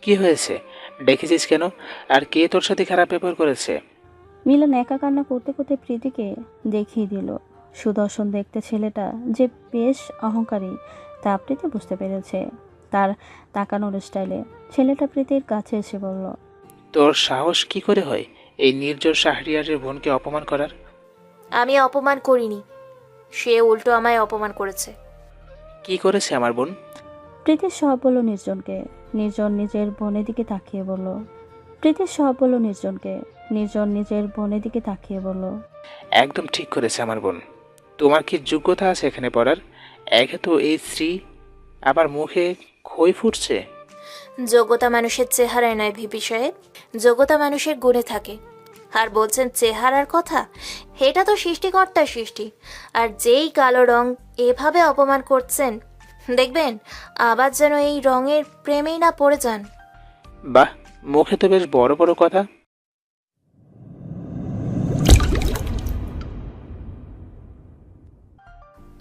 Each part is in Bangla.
কি হয়েছে? ডেকেছিস কেন? আর কে তোর সাথে খারাপ ব্যবহার করেছে? মিলন একা কান্না করতে করতে প্রীতিকে দেখিয়ে দিল। সুদর্শন দেখতে ছেলেটা যে বেশ অহংকারী তা প্রীতি বুঝতে পেরেছে তার তাকানোর স্টাইলে। ছেলেটা প্রীতির কাছে এসে বলল, তোর সাহস কি করে হয় এই নির্জন শাহরিয়ারের বোনকে অপমান করার? আমি অপমান করিনি, সে উল্টো আমায় অপমান করেছে। কি করেছে আমার বোন? প্রীতির সব বলল নির্জনকে। নির্জন নিজের বোনের দিকে তাকিয়ে বলল, প্রীতির সব বলল নির্জনকে। নির্জন নিজের বোনের দিকে তাকিয়ে বলল, একদম ঠিক করেছে আমার বোন। তোমার কি যোগ্যতা আছে এখানে পড়ার? একে তো এই স্ত্রী, আবার মুখে খই ফুটছে। যোগ্যতা মানুষের চেহারায় নয় ভিপি সাহেব, যোগ্যতা মানুষের গুণে থাকে। আর বলছেন চেহারার কথা, এটা তো সৃষ্টিকর্তার সৃষ্টি। আর যেই কালো রং এভাবে অপমান করছেন, দেখবেন আবার যেন এই রঙের প্রেমেই না পড়ে যান। বাহ, মুখে তো বেশ বড় বড় কথা।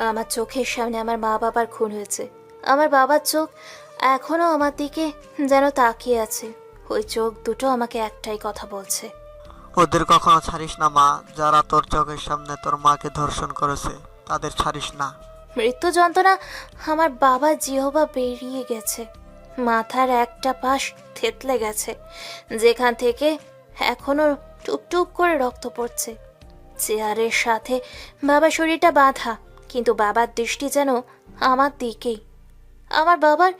আমার চোখের সামনে আমার মা বাবার খুন হয়েছে। আমার বাবার চোখ এখনো আমার দিকে যেন তাকিয়ে আছে। ওই চোখ দুটো আমাকে একটাই কথা বলছে, ওদের কখনো ছাড়িস না মা। যারা তোর চোখের সামনে তোর মাকে ধর্ষণ করেছে তাদের ছাড়িস না। মৃত্যু যন্ত্রণা। আমার বাবার জিহবা বেরিয়ে গেছে, মাথার একটা পাশ থেতলে গেছে, যেখান থেকে এখনো টুপটুপ করে রক্ত পড়ছে। চেয়ারের সাথে বাবার শরীরটা বাঁধা, কিন্তু বাবার দৃষ্টি যেন আমার দিকেই। আমার বাবার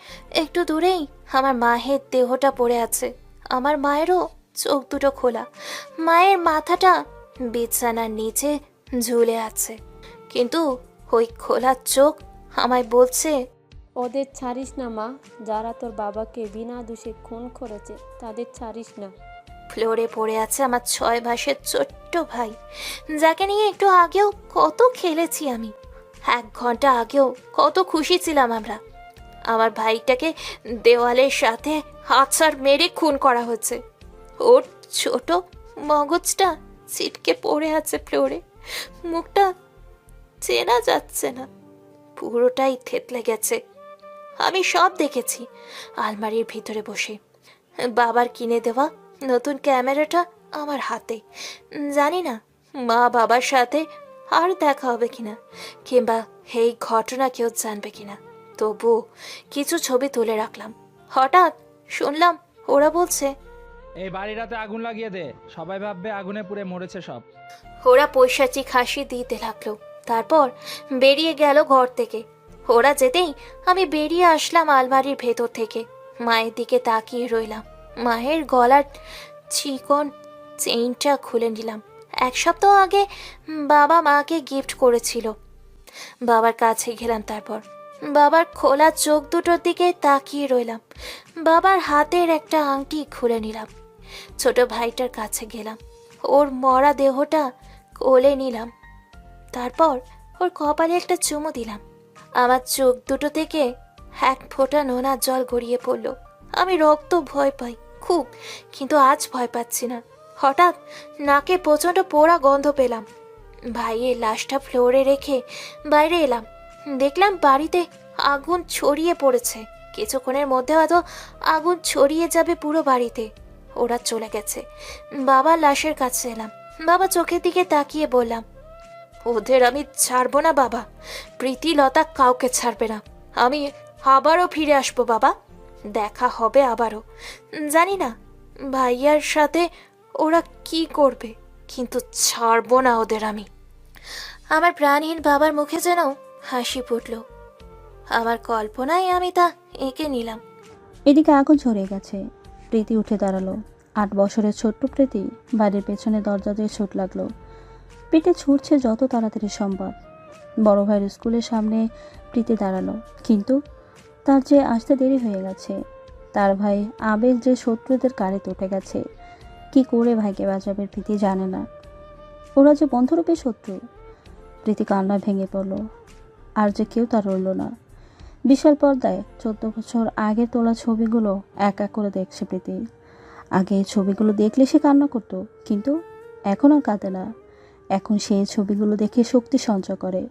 একটু দূরেই আমার মায়ের দেহটা পড়ে আছে। আমার মায়েরও চোখ দুটো খোলা, মায়ের মাথাটা বিছানার নিচে ঝুলে আছে, কিন্তু ওই খোলা চোখ আমায় বলছে, ওদের ছাড়িস না মা। যারা তোর বাবাকে বিনা দোষে খুন করেছে তাদের ছাড়িস না। ফ্লোরে পড়ে আছে আমার 6 মাসের ছোট্ট ভাই, যাকে নিয়ে একটু আগেও কত খেলেছি আমি। 1 ঘন্টা আগেও কত খুশি ছিলাম আমরা। আমার ভাইটাকে দেওয়ালের সাথে হাতছাড় মেরে খুন করা হচ্ছে। ওর ছোট মগজটা ছিটকে পড়ে আছে ফ্লোরে, মুখটা চেনা যাচ্ছে না, পুরোটাই থেতলে গেছে। আমি সব দেখেছি আলমারির ভিতরে বসে। বাবার কিনে দেওয়া নতুন ক্যামেরাটা আমার হাতে। জানি না মা বাবার সাথে আর দেখা হবে কিনা, কিংবা এই ঘটনা কেউ জানবে কিনা। তবু কিছু ছবি তুলে রাখলাম। হঠাৎ শুনলাম ওরা বলছে, এই বাড়িটাতে আগুন লাগিয়ে দে, সবাই ভাববে আগুনে পুড়ে মরেছে সব। ওরা পৈশাচিক হাসি দিতে লাগলো, তারপর বেরিয়ে গেল ঘর থেকে। ওরা যেতেই আমি বেরিয়ে আসলাম আলমারির ভেতর থেকে। মায়ের দিকে তাকিয়ে রইলাম। মায়ের গলার চিকন চেইনটা খুলে নিলাম। 1 সপ্তাহ আগে বাবা মাকে গিফট করেছিল। বাবার কাছে গেলাম, তারপর বাবার খোলা চোখ দুটোর দিকে তাকিয়ে রইলাম। বাবার হাতের একটা আংটি খুলে নিলাম। ছোট ভাইটার কাছে গেলাম, ওর মরা দেহটা কোলে নিলাম। তারপর ওর কপালে একটা চুমু দিলাম। আমার চোখ দুটো থেকে 1 ফোঁটা নোনা জল গড়িয়ে পড়ল। আমি রক্ত ভয় পাই খুব, কিন্তু আজ ভয় পাচ্ছি না। হঠাৎ নাকে প্রচণ্ড পোড়া গন্ধ পেলাম। ভাইয়ের লাশটা ফ্লোরে রেখে বাইরে এলাম। দেখলাম বাড়িতে আগুন ছড়িয়ে পড়েছে। কিছুক্ষণের মধ্যে হয়তো আগুন ছড়িয়ে যাবে পুরো বাড়িতে। ওরা চলে গেছে। বাবার লাশের কাছে এলাম। বাবা চোখের দিকে তাকিয়ে বললাম, ওদের আমি ছাড়বো না বাবা। প্রীতিলতা কাউকে ছাড়বে না। আমি আবারও ফিরে আসবো বাবা, দেখা হবে আবারও। জানি না ভাইয়ার সাথে ওরা কি করবে, কিন্তু ছাড়বো না ওদের আমি। আমার প্রাণহীন বাবার মুখে যেন হাসি ফুটল। আমার কল্পনায় আমি তা এঁকে নিলাম। এদিকে আগুন ছড়িয়ে গেছে। প্রীতি উঠে দাঁড়ালো। 8 বছরের ছোট্ট প্রীতি বাড়ির পেছনে দরজা দিয়ে ছুট লাগলো। পিঠে ছুটছে যত তাড়াতাড়ি সম্ভব। বড় ভাইয়ের স্কুলের সামনে প্রীতি দাঁড়ালো, কিন্তু তার যে আসতে দেরি হয়ে গেছে। তার ভাই আবেগ যে শত্রুদের গাড়িতে উঠে গেছে। কি করে ভাইকে বাঁচাবে প্রীতি জানে না। ওরা যে বন্ধুরূপী শত্রু। প্রীতি কান্না ভেঙে পড়ল। আর যে কেউ তার রইল না। বিশাল পর্দায় 14 বছর আগে তোলা ছবিগুলো এক এক করে দেখছে প্রীতি। আগে এই ছবিগুলো দেখলে সে কান্না করতো, কিন্তু এখন আর কাঁদে না। এখন সে এই ছবিগুলো দেখে শক্তি সঞ্চয় করে।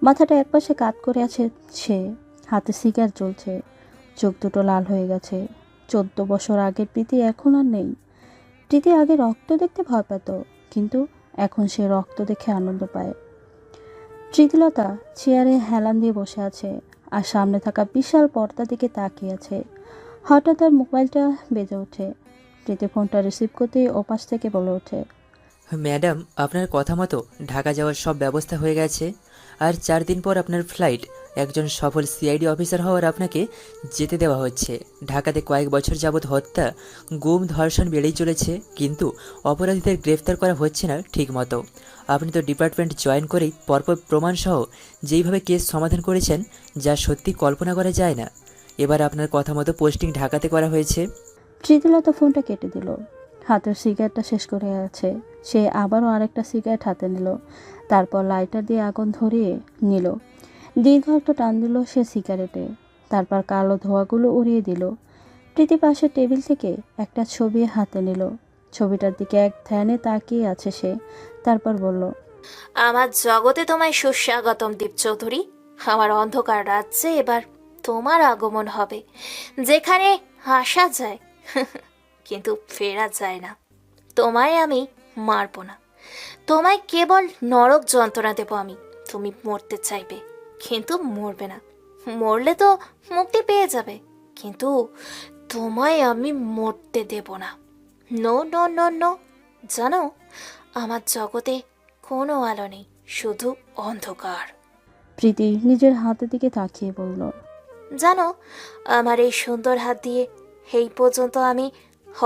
মাথাটা একপাশে কাত করে আছে সে, হাতে সিগারেট জ্বলছে, চোখ দুটো লাল হয়ে গেছে। 14 বছর আগের প্রীতি এখন আর নেই। প্রীতি আগে রক্ত দেখতে ভয় পেত, কিন্তু এখন সে রক্ত দেখে আনন্দ পায়। প্রীতিলতা চেয়ারে হেলান দিয়ে বসে আছে আর সামনে থাকা বিশাল পর্দা দিকে তাকিয়ে আছে। হঠাৎ তার মোবাইলটা বেজে ওঠে। প্রীতি ফোনটা রিসিভ করতেই ওপাশ থেকে বলে ওঠে, ম্যাডাম, আপনার কথা মতো ঢাকা যাওয়ার সব ব্যবস্থা হয়ে গেছে। আর 4 দিন পর আপনার ফ্লাইট। একজন সফল সিআইডি অফিসার হওয়ার আপনাকে যেতে দেওয়া হচ্ছে। ঢাকাতে কয়েক বছর যাবৎ হত্যা, গুম, ধর্ষণ বেড়েই চলেছে, কিন্তু অপরাধীদের গ্রেফতার করা হচ্ছে না ঠিক মতো। আপনি তো ডিপার্টমেন্ট জয়েন করেই পরপর প্রমাণসহ যেইভাবে কেস সমাধান করেছেন, যা সত্যি কল্পনা করা যায় না। এবার আপনার কথা মতো পোস্টিং ঢাকাতে করা হয়েছে। প্রীতিলতা ফোনটা কেটে দিল। হাতের সিগারেটটা শেষ করে আছে। সে আবারও আরেকটা সিগারেট হাতে নিল, তারপর লাইটার দিয়ে আগুন ধরিয়ে নিল। দীর্ঘ একটা টান দিল সে সিগারেটে, তারপর কালো ধোঁয়াগুলো উড়িয়ে দিল। প্রীতি পাশের টেবিল থেকে একটা ছবি হাতে নিল। ছবিটার দিকে এক ধ্যানে তাকিয়ে আছে সে, তারপর বলল, আমার জগতে তোমায় সুস্বাগতম দীপ চৌধুরী। আমার অন্ধকার রাজ্যে এবার তোমার আগমন হবে, যেখানে আসা যায় কিন্তু ফেরা যায় না। তোমায় আমি মারবো না, তোমায় কেবল নরক যন্ত্রণা দেবো আমি। তুমি মরতে চাইবে কিন্তু মরবে না, মরলে তো মুক্তি পেয়ে যাবে, কিন্তু তোমায় আমি মরতে দেব না। No no no no. জানো, আমার জগতে কোনো আলো নেই, শুধু অন্ধকার। প্রীতি নিজের হাতের দিকে তাকিয়ে বলল, জানো, আমার এই সুন্দর হাত দিয়ে এই পর্যন্ত আমি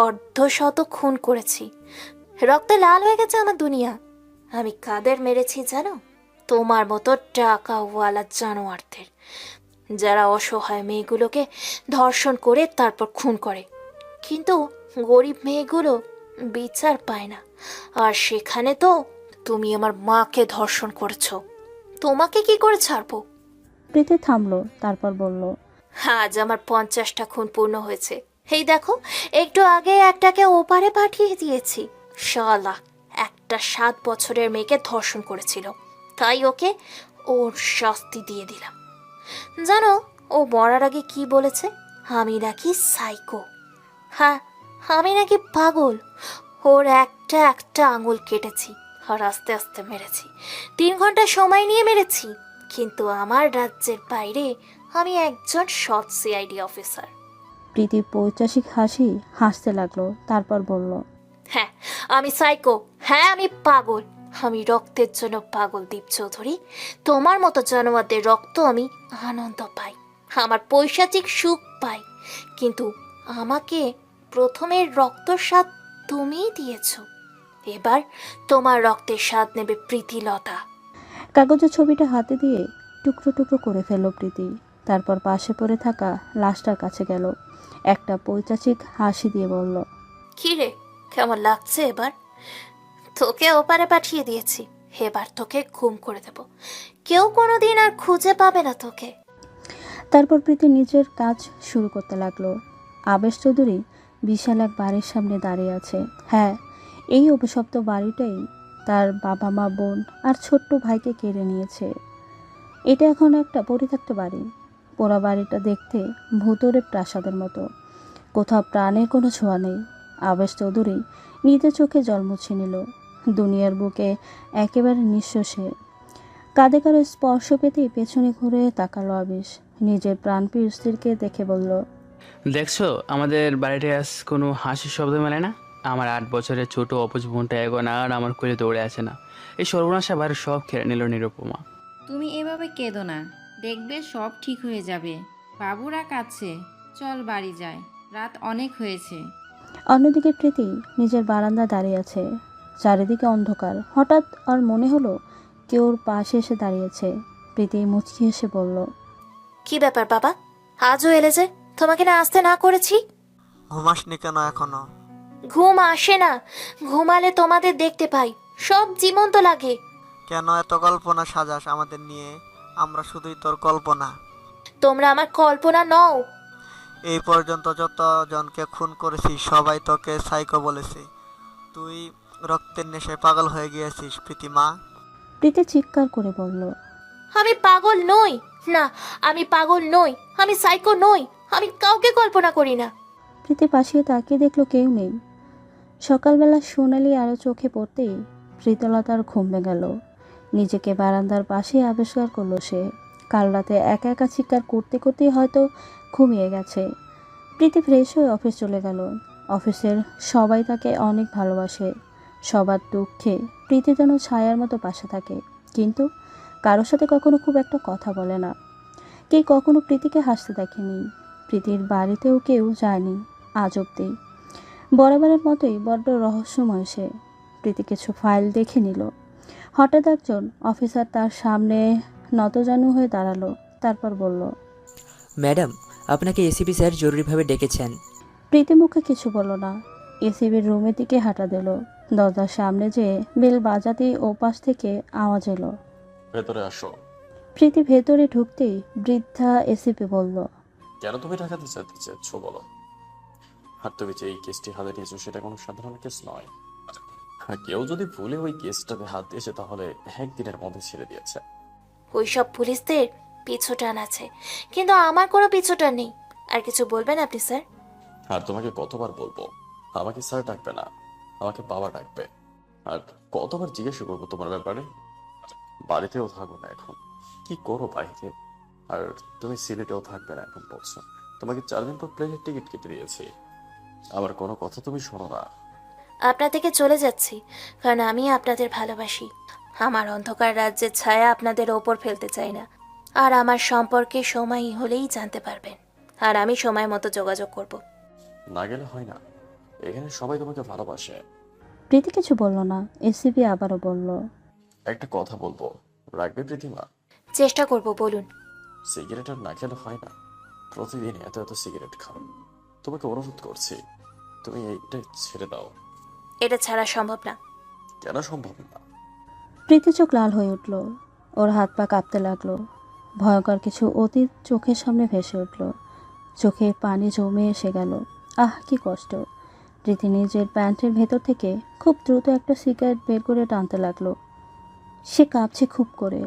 অর্ধশত খুন করেছি। রক্তে লাল হয়ে গেছে আমার দুনিয়া। আমি কাদের মেরেছি জানো? তোমার মতো টাকাওয়ালা জানোয়ারদের, যারা অসহায় মেয়েগুলোকে ধর্ষণ করে তারপর খুন করে, কিন্তু গরিব মেয়েগুলো বিচার পায় না। আর সেখানে তো তুমি আমার মাকে ধর্ষণ করেছো। তোমাকে কি করে ছাড়বো? প্রীতি থামলো, তারপর বলল, আজ আমার 50টা খুন পূর্ণ হয়েছে। এই দেখো, একটু আগে একটাকে ওপারে পাঠিয়ে দিয়েছি। শালা একটা 7 বছরের মেয়েকে ধর্ষণ করেছিল, তাই ওকে ওর শাস্তি দিয়ে দিলাম। জানো, ও মরার আগে কি বলেছে? আমি নাকি সাইকো। হ্যাঁ, আমি নাকি পাগল। ওর একটা একটা আঙুল কেটেছি আর আস্তে আস্তে মেরেছি। 3 ঘন্টা সময় নিয়ে মেরেছি, কিন্তু আমার রাজ্যের বাইরে আমি একজন সৎ সিআইডি অফিসার। প্রীতি পৈশাচিক হাসি হাসতে লাগলো, তারপর বলল, হ্যাঁ, আমি সাইকো। হ্যাঁ, আমি পাগল। আমি রক্তের জন্য পাগল দীপ চৌধুরী। তোমার মতো জানোয়ারদের রক্ত আমি আনন্দ পাই, আমার পৈশাচিক সুখ পাই, কিন্তু আমাকে প্রথমের রক্তর স্বাদ তুমিই দিয়েছ। এবার তোমার রক্তের স্বাদ নেবে প্রীতিলতা। কাগজের ছবিটা হাতে দিয়ে টুকরো টুকরো করে ফেলল প্রীতি। তারপর পাশে পড়ে থাকা লাশটার কাছে গেল, একটা পৈশাচিক হাসি দিয়ে বলল, কি রে, কেমন লাগছে এবার? তোকে ওপারে পাঠিয়ে দিয়েছি, এবার তোকে গুম করে দেব। কেউ কোনোদিন আর খুঁজে পাবে না তোকে। তারপর প্রীতি নিজের কাজ শুরু করতে লাগলো। আবেশ চৌধুরী বিশাল এক বাড়ির সামনে দাঁড়িয়ে আছে। হ্যাঁ, এই অভিশপ্ত বাড়িটাই তার বাবা মা, বোন আর ছোট্ট ভাইকে কেড়ে নিয়েছে। এটা এখন একটা পরিত্যক্ত বাড়ি। পোড়া বাড়িটা দেখতে ভূতরে প্রাসাদের মতো, কোথাও প্রাণের কোনো ছোঁয়া নেই। আবেশ চৌধুরী নিজের চোখে জল মুছে নিল। দুনিয়ার বুকে একেবারে নিঃস্ব সে। কাঁধে কারো স্পর্শ পেতেই পেছনে ঘুরে তাকালো আবেশ। নিজের প্রাণপ্রিয় স্ত্রীকে দেখে বলল, দেখছো, আমাদের বাড়িতে আজ কোনো হাসির শব্দ মেলে না। আমার 8 বছরের ছোট অপুজ বোনটা এখন আর আমার কোলে দৌড়ে আসে না। এই সর্বনাশা বাড়ি সব খেয়ে নিল নিরুপমা। তুমি এভাবে কেঁদো না, দেখবে সব ঠিক হয়ে যাবে। বাবুরা কাঁদছে, চল বাড়ি যাই, রাত অনেক হয়েছে। অন্যদিকে প্রীতি নিজের বারান্দা দাঁড়িয়ে আছে। চারিদিকে অন্ধকার। হঠাৎ আর মনে হলো কেউ ওর পাশে এসে দাঁড়িয়েছে। প্রীতি মুচকি এসে বলল, কি ব্যাপার বাবা, আজও এলে যে? তোমাকে না আসতে না করেছি? ঘুমাসনি কেন এখনো? ঘুম আসে না, ঘুমালে তোমাদের দেখতে পাই, সব জীবন্ত লাগে। কেন এত কল্পনা সাজাস আমাদের নিয়ে? আমরা শুধুই তোর কল্পনা। তোমরা আমার কল্পনা নও। এই পর্যন্ত যতজনকে খুন করেছিস সবাই তোকে সাইকো বলেছে। তুই রক্তের নেশায় পাগল হয়ে গিয়েছিস প্রীতিমা। প্রীতি চিৎকার করে বলল, আমি পাগল নই, না আমি পাগল নই, আমি সাইকো নই, আমি কাউকে কল্পনা করি না। প্রীতি পাশে তাকিয়ে দেখলো কেউ নেই। সকালবেলা সোনালি আলো চোখে পড়তেই প্রীতলতার ঘুম গেল। নিজেকে বারান্দার পাশে আবিষ্কার করলো সে। কাল রাতে একা একা চিৎকার করতে করতেই হয়তো ঘুমিয়ে গেছে। প্রীতি ফ্রেশ হয়ে অফিস চলে গেল। অফিসের সবাই তাকে অনেক ভালোবাসে। সবার দুঃখে প্রীতি যেন ছায়ার মতো পাশে থাকে, কিন্তু কারোর সাথে কখনো খুব একটা কথা বলে না। কে কখনো প্রীতিকে হাসতে দেখেনি। প্রীতির বাড়িতেও কেউ যায়নি আজ অব্দি। বরাবরের মতোই বড্ড রহস্যময় সে। প্রীতি কিছু ফাইল দেখে নিল। হঠাৎ একজন অফিসার তার সামনে নতজানু হয়ে দাঁড়ালো, তারপর বলল, ম্যাডাম, আপনাকে এসিপি স্যার জরুরিভাবে ডেকেছেন। প্রীতি মুখে কিছু বলল না। এসিবির রুমের দিকে হাঁটা দিল। দরজার সামনে যেয়ে বেল বাজাতেই ওপাশ থেকে আওয়াজ এলো, ভেতরে আসো। প্রীতি ভেতরে ঢুকতেই বৃদ্ধা এসিপি বলল, কেন তুমি ঢাকাতে যেতে চাচ্ছ বলো? আর তুমি যে এই কেসটি হাতে নিয়েছো সেটা কোনো সাধারণ কেস নয়। আর কেউ যদি ভুলে ওই কেসটাতে হাত দিয়েছে তাহলে একদিনের মধ্যে ছেড়ে দিয়েছে। ওইসব পুলিশদের পিছুটান আছে, কিন্তু আমার কোনো পিছুটান নেই। আর কিছু বলবেন আপনি স্যার? আর তোমাকে কতবার বলবো, আমাকে স্যার ডাকবে না, আমাকে বাবা ডাকবে। আর কতবার জিজ্ঞাসা করবো তোমার ব্যাপারে? বাড়িতেও থাকো না এখন, কি করো বাইরে? আর তুমি সিলেটেও থাকবে না এখন বলছো। তোমাকে 4 দিন পর প্লেনের টিকিট কেটে দিয়েছি। আমার কোনো কথা তুমি শোনো না। আপনার থেকে চলে যাচ্ছি কারণ আমি আপনাদের ভালোবাসি। আমার অন্ধকার রাজ্যের ছায়া আপনাদের ওপর ফেলতে চাই না। আর আমার সম্পর্কে সময় হলেই জানতে পারবেন, আর আমি সময় মতো যোগাযোগ করব। না গেলে হয় না, এখানে সবাই তোমাকে ভালোবাসে। প্রীতি কিছু বলল না। এসিপি আবারও বলল, একটা কথা বলবো, রাখবে প্রীতিমা? চেষ্টা করব, বলুন। সিগারেট আর না খেলে হয় না, প্রতিদিন এত এত সিগারেট খাও। তোমাকে অনুরোধ করছি, তুমি এইটা ছেড়ে দাও। এটা ছাড়া সম্ভব না। কেন সম্ভব না? প্রীতি চোখ লাল হয়ে উঠল। ওর হাত পা কাঁপতে লাগলো। ভয়ঙ্কর কিছু অতীত চোখের সামনে ভেসে উঠল। চোখে পানি জমে এসে গেল। আহ, কি কষ্ট! প্রীতি নিজের প্যান্টের ভেতর থেকে খুব দ্রুত একটা সিগারেট বের করে টানতে লাগলো। সে কাঁপছে খুব করে।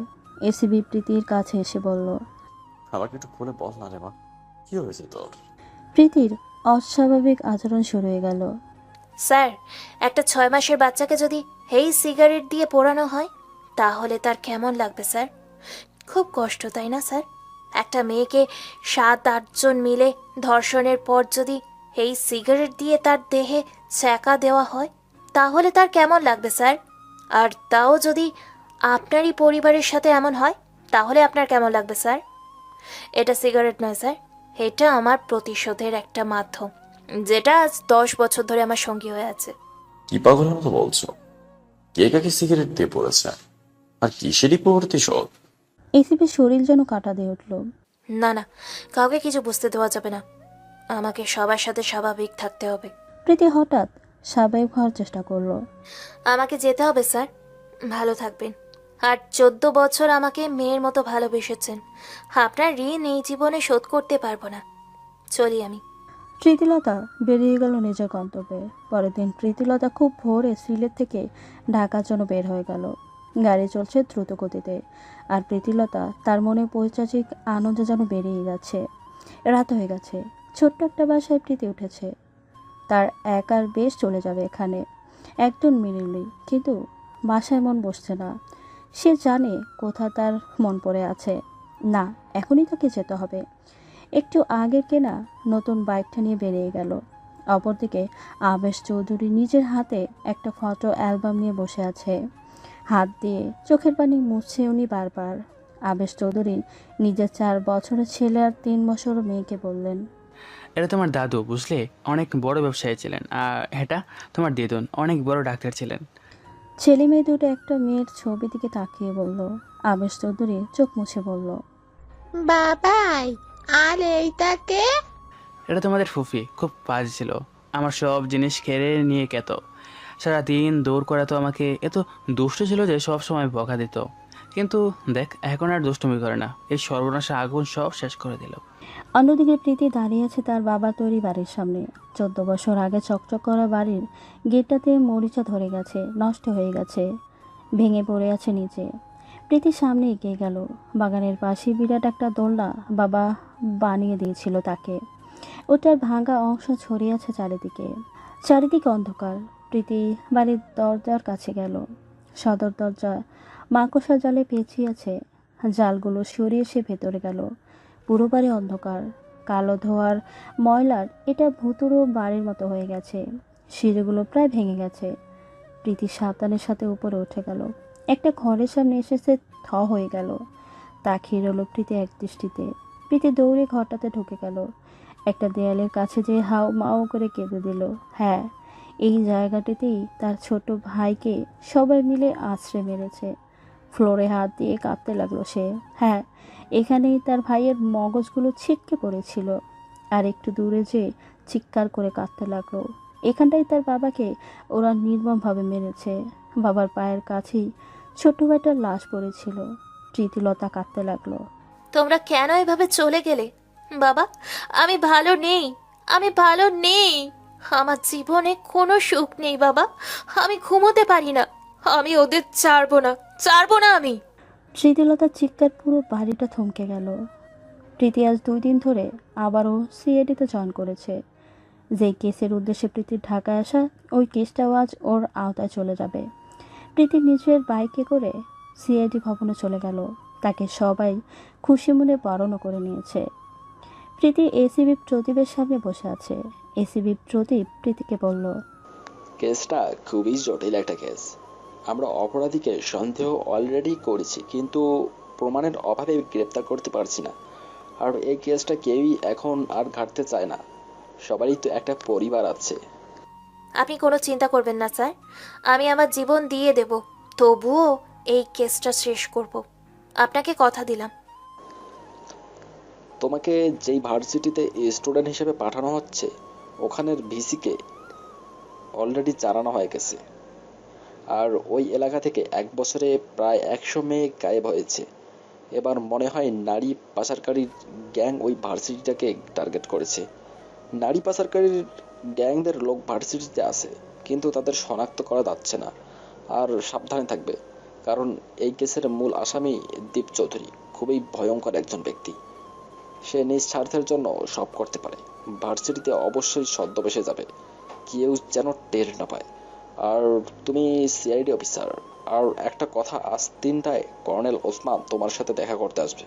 এসিবি প্রীতির কাছে এসে বলল, আমাকে একটু খুলে বল না রে মা, কি হয়েছে তোর? প্রীতির অস্বাভাবিক আচরণ শুরু হয়ে গেল। স্যার, একটা 6 মাসের বাচ্চাকে যদি এই সিগারেট দিয়ে পোড়ানো হয় তাহলে তার কেমন লাগবে স্যার? খুব কষ্ট, তাই না স্যার? একটা মেয়েকে 7-8 জন মিলে ধর্ষণের পর যদি এই সিগারেট দিয়ে তার দেহে ছ্যাঁকা দেওয়া হয় তাহলে তার কেমন লাগবে স্যার? আর তাও যদি আপনারই পরিবারের সাথে এমন হয় তাহলে আপনার কেমন লাগবে স্যার? এটা সিগারেট নয় স্যার, এটা আমার প্রতিশোধের একটা মাধ্যম, যেটা আজ 10 বছর ধরে আমার সঙ্গী হয়ে আছে। কি পাগলের মতো বলছো? কে কাকে সিগারেট দিয়ে পড়েছে? আর কিসেরই প্রতিশোধ? এসিপির শরীর যেন কাটা দিয়ে উঠল। না না, কাউকে কিছু বুঝতে দেওয়া যাবে না। আমাকে সবার সাথে স্বাভাবিক থাকতে হবে। প্রীতি হঠাৎ স্বাভাবিক হওয়ার চেষ্টা করলো। আমাকে যেতে হবে স্যার। ভালো থাকবেন। আর 14 বছর আমাকে মেয়ের মতো ভালোবেসেছেন। আপনার ঋণ এই জীবনে শোধ করতে পারবো না। চলি আমি। প্রীতিলতা বেরিয়ে গেল নিজের গন্তব্যে। পরের দিন প্রীতিলতা খুব ভোরে সিলেট থেকে ঢাকার জন্য বের হয়ে গেল। গাড়ি চলছে দ্রুত গতিতে, আর প্রীতিলতা তার মনে পৈশাচিক আনন্দে যেন বেরিয়ে যাচ্ছে। রাত হয়ে গেছে। ছোট্ট একটা বাসায় প্রীতি উঠেছে। তার একার বেশ চলে যাবে এখানে, একদম মিলিলি। কিন্তু বাসায় মন বসছে না। সে জানে কোথা তার মন পড়ে আছে। না, এখনই তাকে যেতে হবে। একটু আগের কেনা নতুন বাইকটা নিয়ে বেরিয়ে গেল। অপরদিকে আবেশ চৌধুরী নিজের হাতে একটা ফটো অ্যালবাম নিয়ে বসে আছে। হাত দিয়ে চোখের পানি মুছছে উনি বারবার। আবেশ চৌধুরী নিজের 4 বছরের ছেলে আর 3 বছরের মেয়েকে বললেন, এটা তোমার দাদু, বুঝলে, অনেক বড় ব্যবসায়ী ছিলেন। আর এটা তোমার দিদুন, অনেক বড় ডাক্তার ছিলেন। ছেলে মেয়ে দুটো একটা মেয়ের ছবি দিকে তাকিয়ে বলল। আবেশ চৌধুরী চোখ মুছে বলল, বাবাই, আর এইটাকে? এটা তোমাদের ফুফি, খুব বাজে ছিল। আমার সব জিনিস কেড়ে নিয়ে খেত। সারাদিন দৌড় করাতো আমাকে। এত দুষ্ট ছিল যে সব সময় বকা দিত। কিন্তু দেখ, এখন আর দুষ্টুমি করে না। এই সর্বনাশা আগুন সব শেষ করে দিল। অন্যদিকে প্রীতি দাঁড়িয়ে আছে তার বাবার তৈরি বাড়ির সামনে। 14 বছর আগে চকচক করা বাড়ির গেটটাতে মরিচা ধরে গেছে, নষ্ট হয়ে গেছে, ভেঙে পড়ে আছে নিচে। প্রীতির সামনে এগিয়ে গেল। বাগানের পাশে বিরাট একটা দোলনা বাবা বানিয়ে দিয়েছিল তাকে। ওটার ভাঙা অংশ ছড়িয়ে আছে চারিদিকে। চারিদিকে অন্ধকার। প্রীতি বাড়ির দরজার কাছে গেল। সদর দরজা মাকড়সার জালে পেঁচিয়ে আছে। জালগুলো সরিয়ে সে ভেতরে গেল। পুরো বাড়ি অন্ধকার, কালো ধোয়ার, ময়লার। এটা ভুতুড়ো বাড়ির মতো হয়ে গেছে। সিঁড়িগুলো প্রায় ভেঙে গেছে। প্রীতি সাবধানের সাথে উপরে উঠে গেল। একটা ঘরের সামনে এসে সে থ হয়ে গেল। তাকিয়ে রইল প্রীতি এক দৃষ্টিতে। প্রীতি দৌড়ে ঘরটাতে ঢুকে গেল। একটা দেয়ালের কাছে যে হাউ মাউ করে কেঁদে দিল। হ্যাঁ, এই জায়গাটিতেই তার ছোট ভাইকে সবাই মিলে আছড়ে মেরেছে। ফ্লোরে হাত দিয়ে কাঁদতে লাগলো সে। হ্যাঁ, এখানেই তার ভাইয়ের মগজগুলো ছিটকে পড়েছিল। আর একটু দূরে যে চিৎকার করে কাঁদতে লাগলো। এখানটাই তার বাবাকে ওরা নির্মমভাবে মেরেছে। বাবার পায়ের কাছেই ছোট ভাইটার লাশ পড়েছিল। প্রীতিলতা কাঁদতে লাগলো। তোমরা কেন এভাবে চলে গেলে? বাবা, আমি ভালো নেই, আমি ভালো নেই। আমার জীবনে কোনো সুখ নেই বাবা। আমি ঘুমোতে পারি না। আমি ওদের ছাড়বো না আমি। প্রীতিলতার চিৎকার পুরো বাড়িটা থমকে গেল। প্রীতি আজ 2 দিন ধরে আবারও সিআইডিতে জয়েন করেছে। যেই কেসের উদ্দেশ্যে প্রীতির ঢাকায় আসা, ওই কেসটাও আজ ওর আওতায় চলে যাবে। প্রীতি নিজের বাইকে করে সিআইডি ভবনে চলে গেল। তাকে সবাই খুশি মনে বরণও করে নিয়েছে। প্রীতি এসিবি প্রদীপের সামনে বসে আছে। এসিবি প্রদীপ প্রীতিকে বলল, কেসটা খুবই জটিল একটা কেস। আমরা অপরাধীকে সন্দেহ অলরেডি করেছি, কিন্তু প্রমাণের অভাবে গ্রেপ্তার করতে পারছি না। আর এই কেসটা কেউই এখন আর ঘাটতে চায় না। সবারই তো একটা পরিবার আছে। আপনি কোনো চিন্তা করবেন না স্যার। আমি আমার জীবন দিয়ে দেব, তবুও এই কেসটা শেষ করব। আপনাকে কথা দিলাম। তোমাকে যেই ভার্সিটিতে স্টুডেন্ট হিসেবে পাঠানো হচ্ছে, ওখানের ভিসিকে অলরেডি জানানো হয়ে গেছে। আর ওই এলাকা থেকে 1 বছরে প্রায় 100 মেয়ে গায়েব হয়েছে। এবার মনে হয় নারী পাচারকারীর গ্যাং ওই ভার্সিটিটাকে টার্গেট করেছে। নারী পাচারকারীর গ্যাংদের লোক ভার্সিটিতে আছে, কিন্তু তাদের শনাক্ত করা যাচ্ছে না। আর সাবধানে থাকবে, কারণ এই কেসের মূল আসামি দীপ চৌধুরী খুবই ভয়ঙ্কর একজন ব্যক্তি। সে নিজ স্বার্থের জন্য সব করতে পারে। ভার্সিটিতে অবশ্যই ছদ্মবেশে যাবে, কেউ যেন টের না পায়। আর তুমি সিআইডি অফিসার। আর একটা কথা, আজ 3টায় কর্নেল ওসমান তোমার সাথে দেখা করতে আসবে।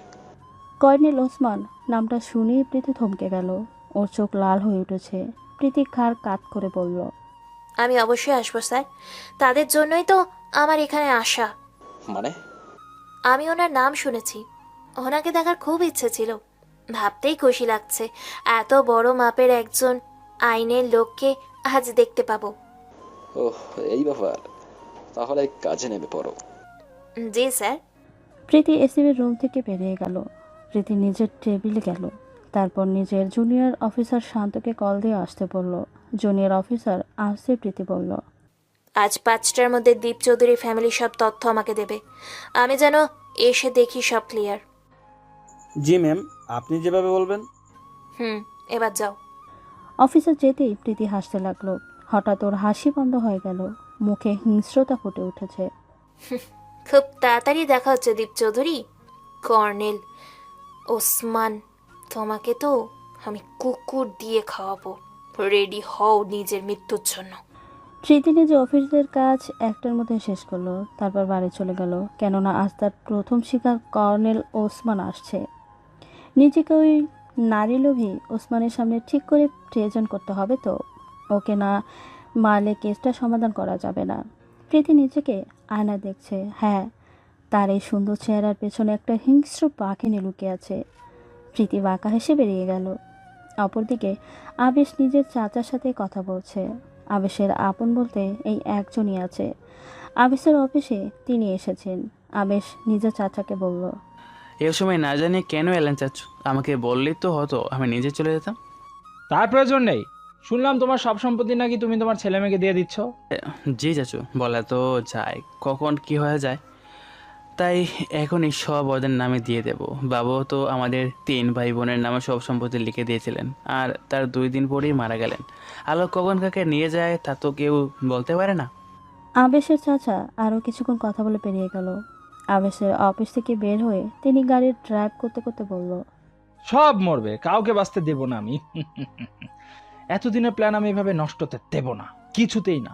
কর্নেল ওসমান নামটা শুনেই প্রীতি থমকে গেল। ওর চোখ লাল হয়ে উঠেছে। প্রীতি ঘাড় কাত করে বলল, আমি অবশ্যই আসবো স্যার। তাদের জন্যই তো আমার এখানে আসা। মানে? আমি ওনার নাম শুনেছি, ওনাকে দেখার খুব ইচ্ছে ছিল। ভাবতেই খুশি লাগছে, এত বড় মাপের একজন আইনের লোককে আজ দেখতে পাবো। ওহ, এই ব্যাপার। তাহলে কাজে নেমে পড়ো। জি স্যার। প্রীতি এসিবির রুম থেকে বেরিয়ে গেল। প্রীতি নিজের টেবিলে গেল। তারপর নিজের জুনিয়র অফিসার শান্তকে কল দিয়ে আসতে বলল। জুনিয়র অফিসার আসতে প্রীতি বলল, আজ 5টার মধ্যে দীপ চৌধুরী ফ্যামিলির সব তথ্য আমাকে দেবে। আমি যেন এসে দেখি সব ক্লিয়ার। জি ম্যাম, আপনি যেভাবে বলবেন। এবার যাও। অফিসার যেতেই প্রীতি হাসতে লাগলো। হঠাৎ ওর হাসি বন্ধ হয়ে গেল। মুখে হিংস্রতা ফুটে উঠেছে। খুব তাড়াতাড়ি দেখা হচ্ছে দীপ চৌধুরী। কর্নেল ওসমান, তোমাকে তো আমি কুকুর দিয়ে খাওয়াবো। রেডি হও নিজের মৃত্যুর জন্য। প্রীতি নিজে অফিসের কাজ 1টার মধ্যে শেষ করলো। তারপর বাড়ি চলে গেল, কেননা আজ তার প্রথম শিকার কর্নেল ওসমান আসছে। নিজেকে ওই নারী লোভী ওসমানের সামনে ঠিক করে প্রেজেন্ট করতে হবে। তো ওকে না মারলে কেসটা সমাধান করা যাবে না। প্রীতি নিজেকে আয়না দেখছে। হ্যাঁ, তার এই সুন্দর চেহারার পেছনে একটা হিংস্র পাখিনী লুকিয়ে আছে। প্রীতি বাঁকা হেসে বেরিয়ে গেল। অপরদিকে আবেশ নিজের চাচার সাথে কথা বলছে। আবেশের আপন বলতে এই একজনই আছে। আবেশের অফিসে তিনি এসেছেন। আবেশ নিজের চাচাকে বলল, এ সময় না জানিয়ে কেন এলেন চাচ্ছু? আমাকে বললেই তো হতো, আমি নিজে চলে যেতাম। তার প্রয়োজন নেই। শুনলাম তোমার সব সম্পত্তি নাকি তুমি তোমার ছেলে মেয়েকে দিয়ে দিচ্ছ। জি চাচু, বলা তো যায়, কখন কি হয়ে যায়। তাই এখনই সব ওদের নামে দিয়ে দেব। বাবাও তো আমাদের 3 ভাই বোনের নামে সব সম্পত্তি লিখে দিয়েছিলেন, আর তার 2 দিন পরেই মারা গেলেন। আলো কখন কাকে নিয়ে যায় তা তো কেউ বলতে পারে না। আবেশের চাচা আরও কিছুক্ষণ কথা বলে পেরিয়ে গেল। আবেশের অফিস থেকে বের হয়ে তিনি গাড়ি ড্রাইভ করতে করতে বলল, সব মরবে, কাউকে বাঁচতে দেব না আমি। এতদিনের প্ল্যান আমি এভাবে নষ্ট হতে দেব না, কিছুতেই না।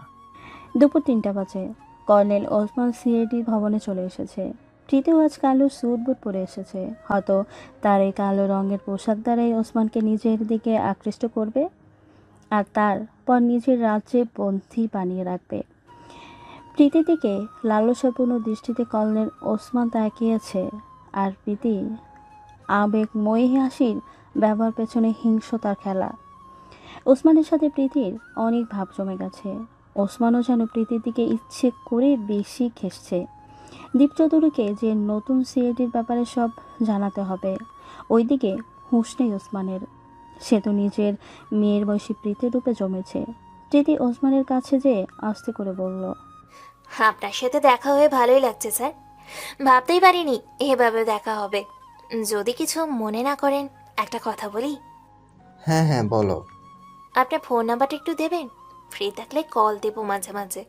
দুপুর 3টা বাজে। কর্নেল ওসমান সিআইডি ভবনে চলে এসেছে। প্রীতিও আজ কালো স্যুট বুট পরে এসেছে। হয়তো তার এই কালো রঙের পোশাক দ্বারাই ওসমানকে নিজের দিকে আকৃষ্ট করবে আর তারপর নিজের রাজ্যে বন্দী বানিয়ে রাখবে। প্রীতির দিকে লালসাপূর্ণ দৃষ্টিতে কর্নেল ওসমান তাকিয়েছে, আর প্রীতি আবেগময়ী হাসির ব্যবহার পেছনে হিংস্রতার খেলা। ওসমানের সাথে প্রীতির অনেক ভাব জমে গেছে। ওসমানও যেন প্রীতির দিকে ইচ্ছে করে বেশি ঘেঁষছে। দীপ চৌধুরীকে যে নতুন সিআইডির ব্যাপারে সব জানাতে হবে। ওইদিকে হুঁশ নেই ওসমানের। সে তো নিজের মেয়ের বয়সী প্রীতির রূপে জমেছে। প্রীতি ওসমানের কাছে যেয়ে আস্তে করে বলল, আপনার সাথে দেখা হয়ে ভালোই লাগছে স্যার। ভাবতেই পারিনি এভাবে দেখা হবে। যদি কিছু মনে না করেন একটা কথা বলি। হ্যাঁ হ্যাঁ বলো। আপনার ফোন নাম্বারটা একটু দেবেন? ফ্রি থাকলে কল দেবো মাঝে মাঝে।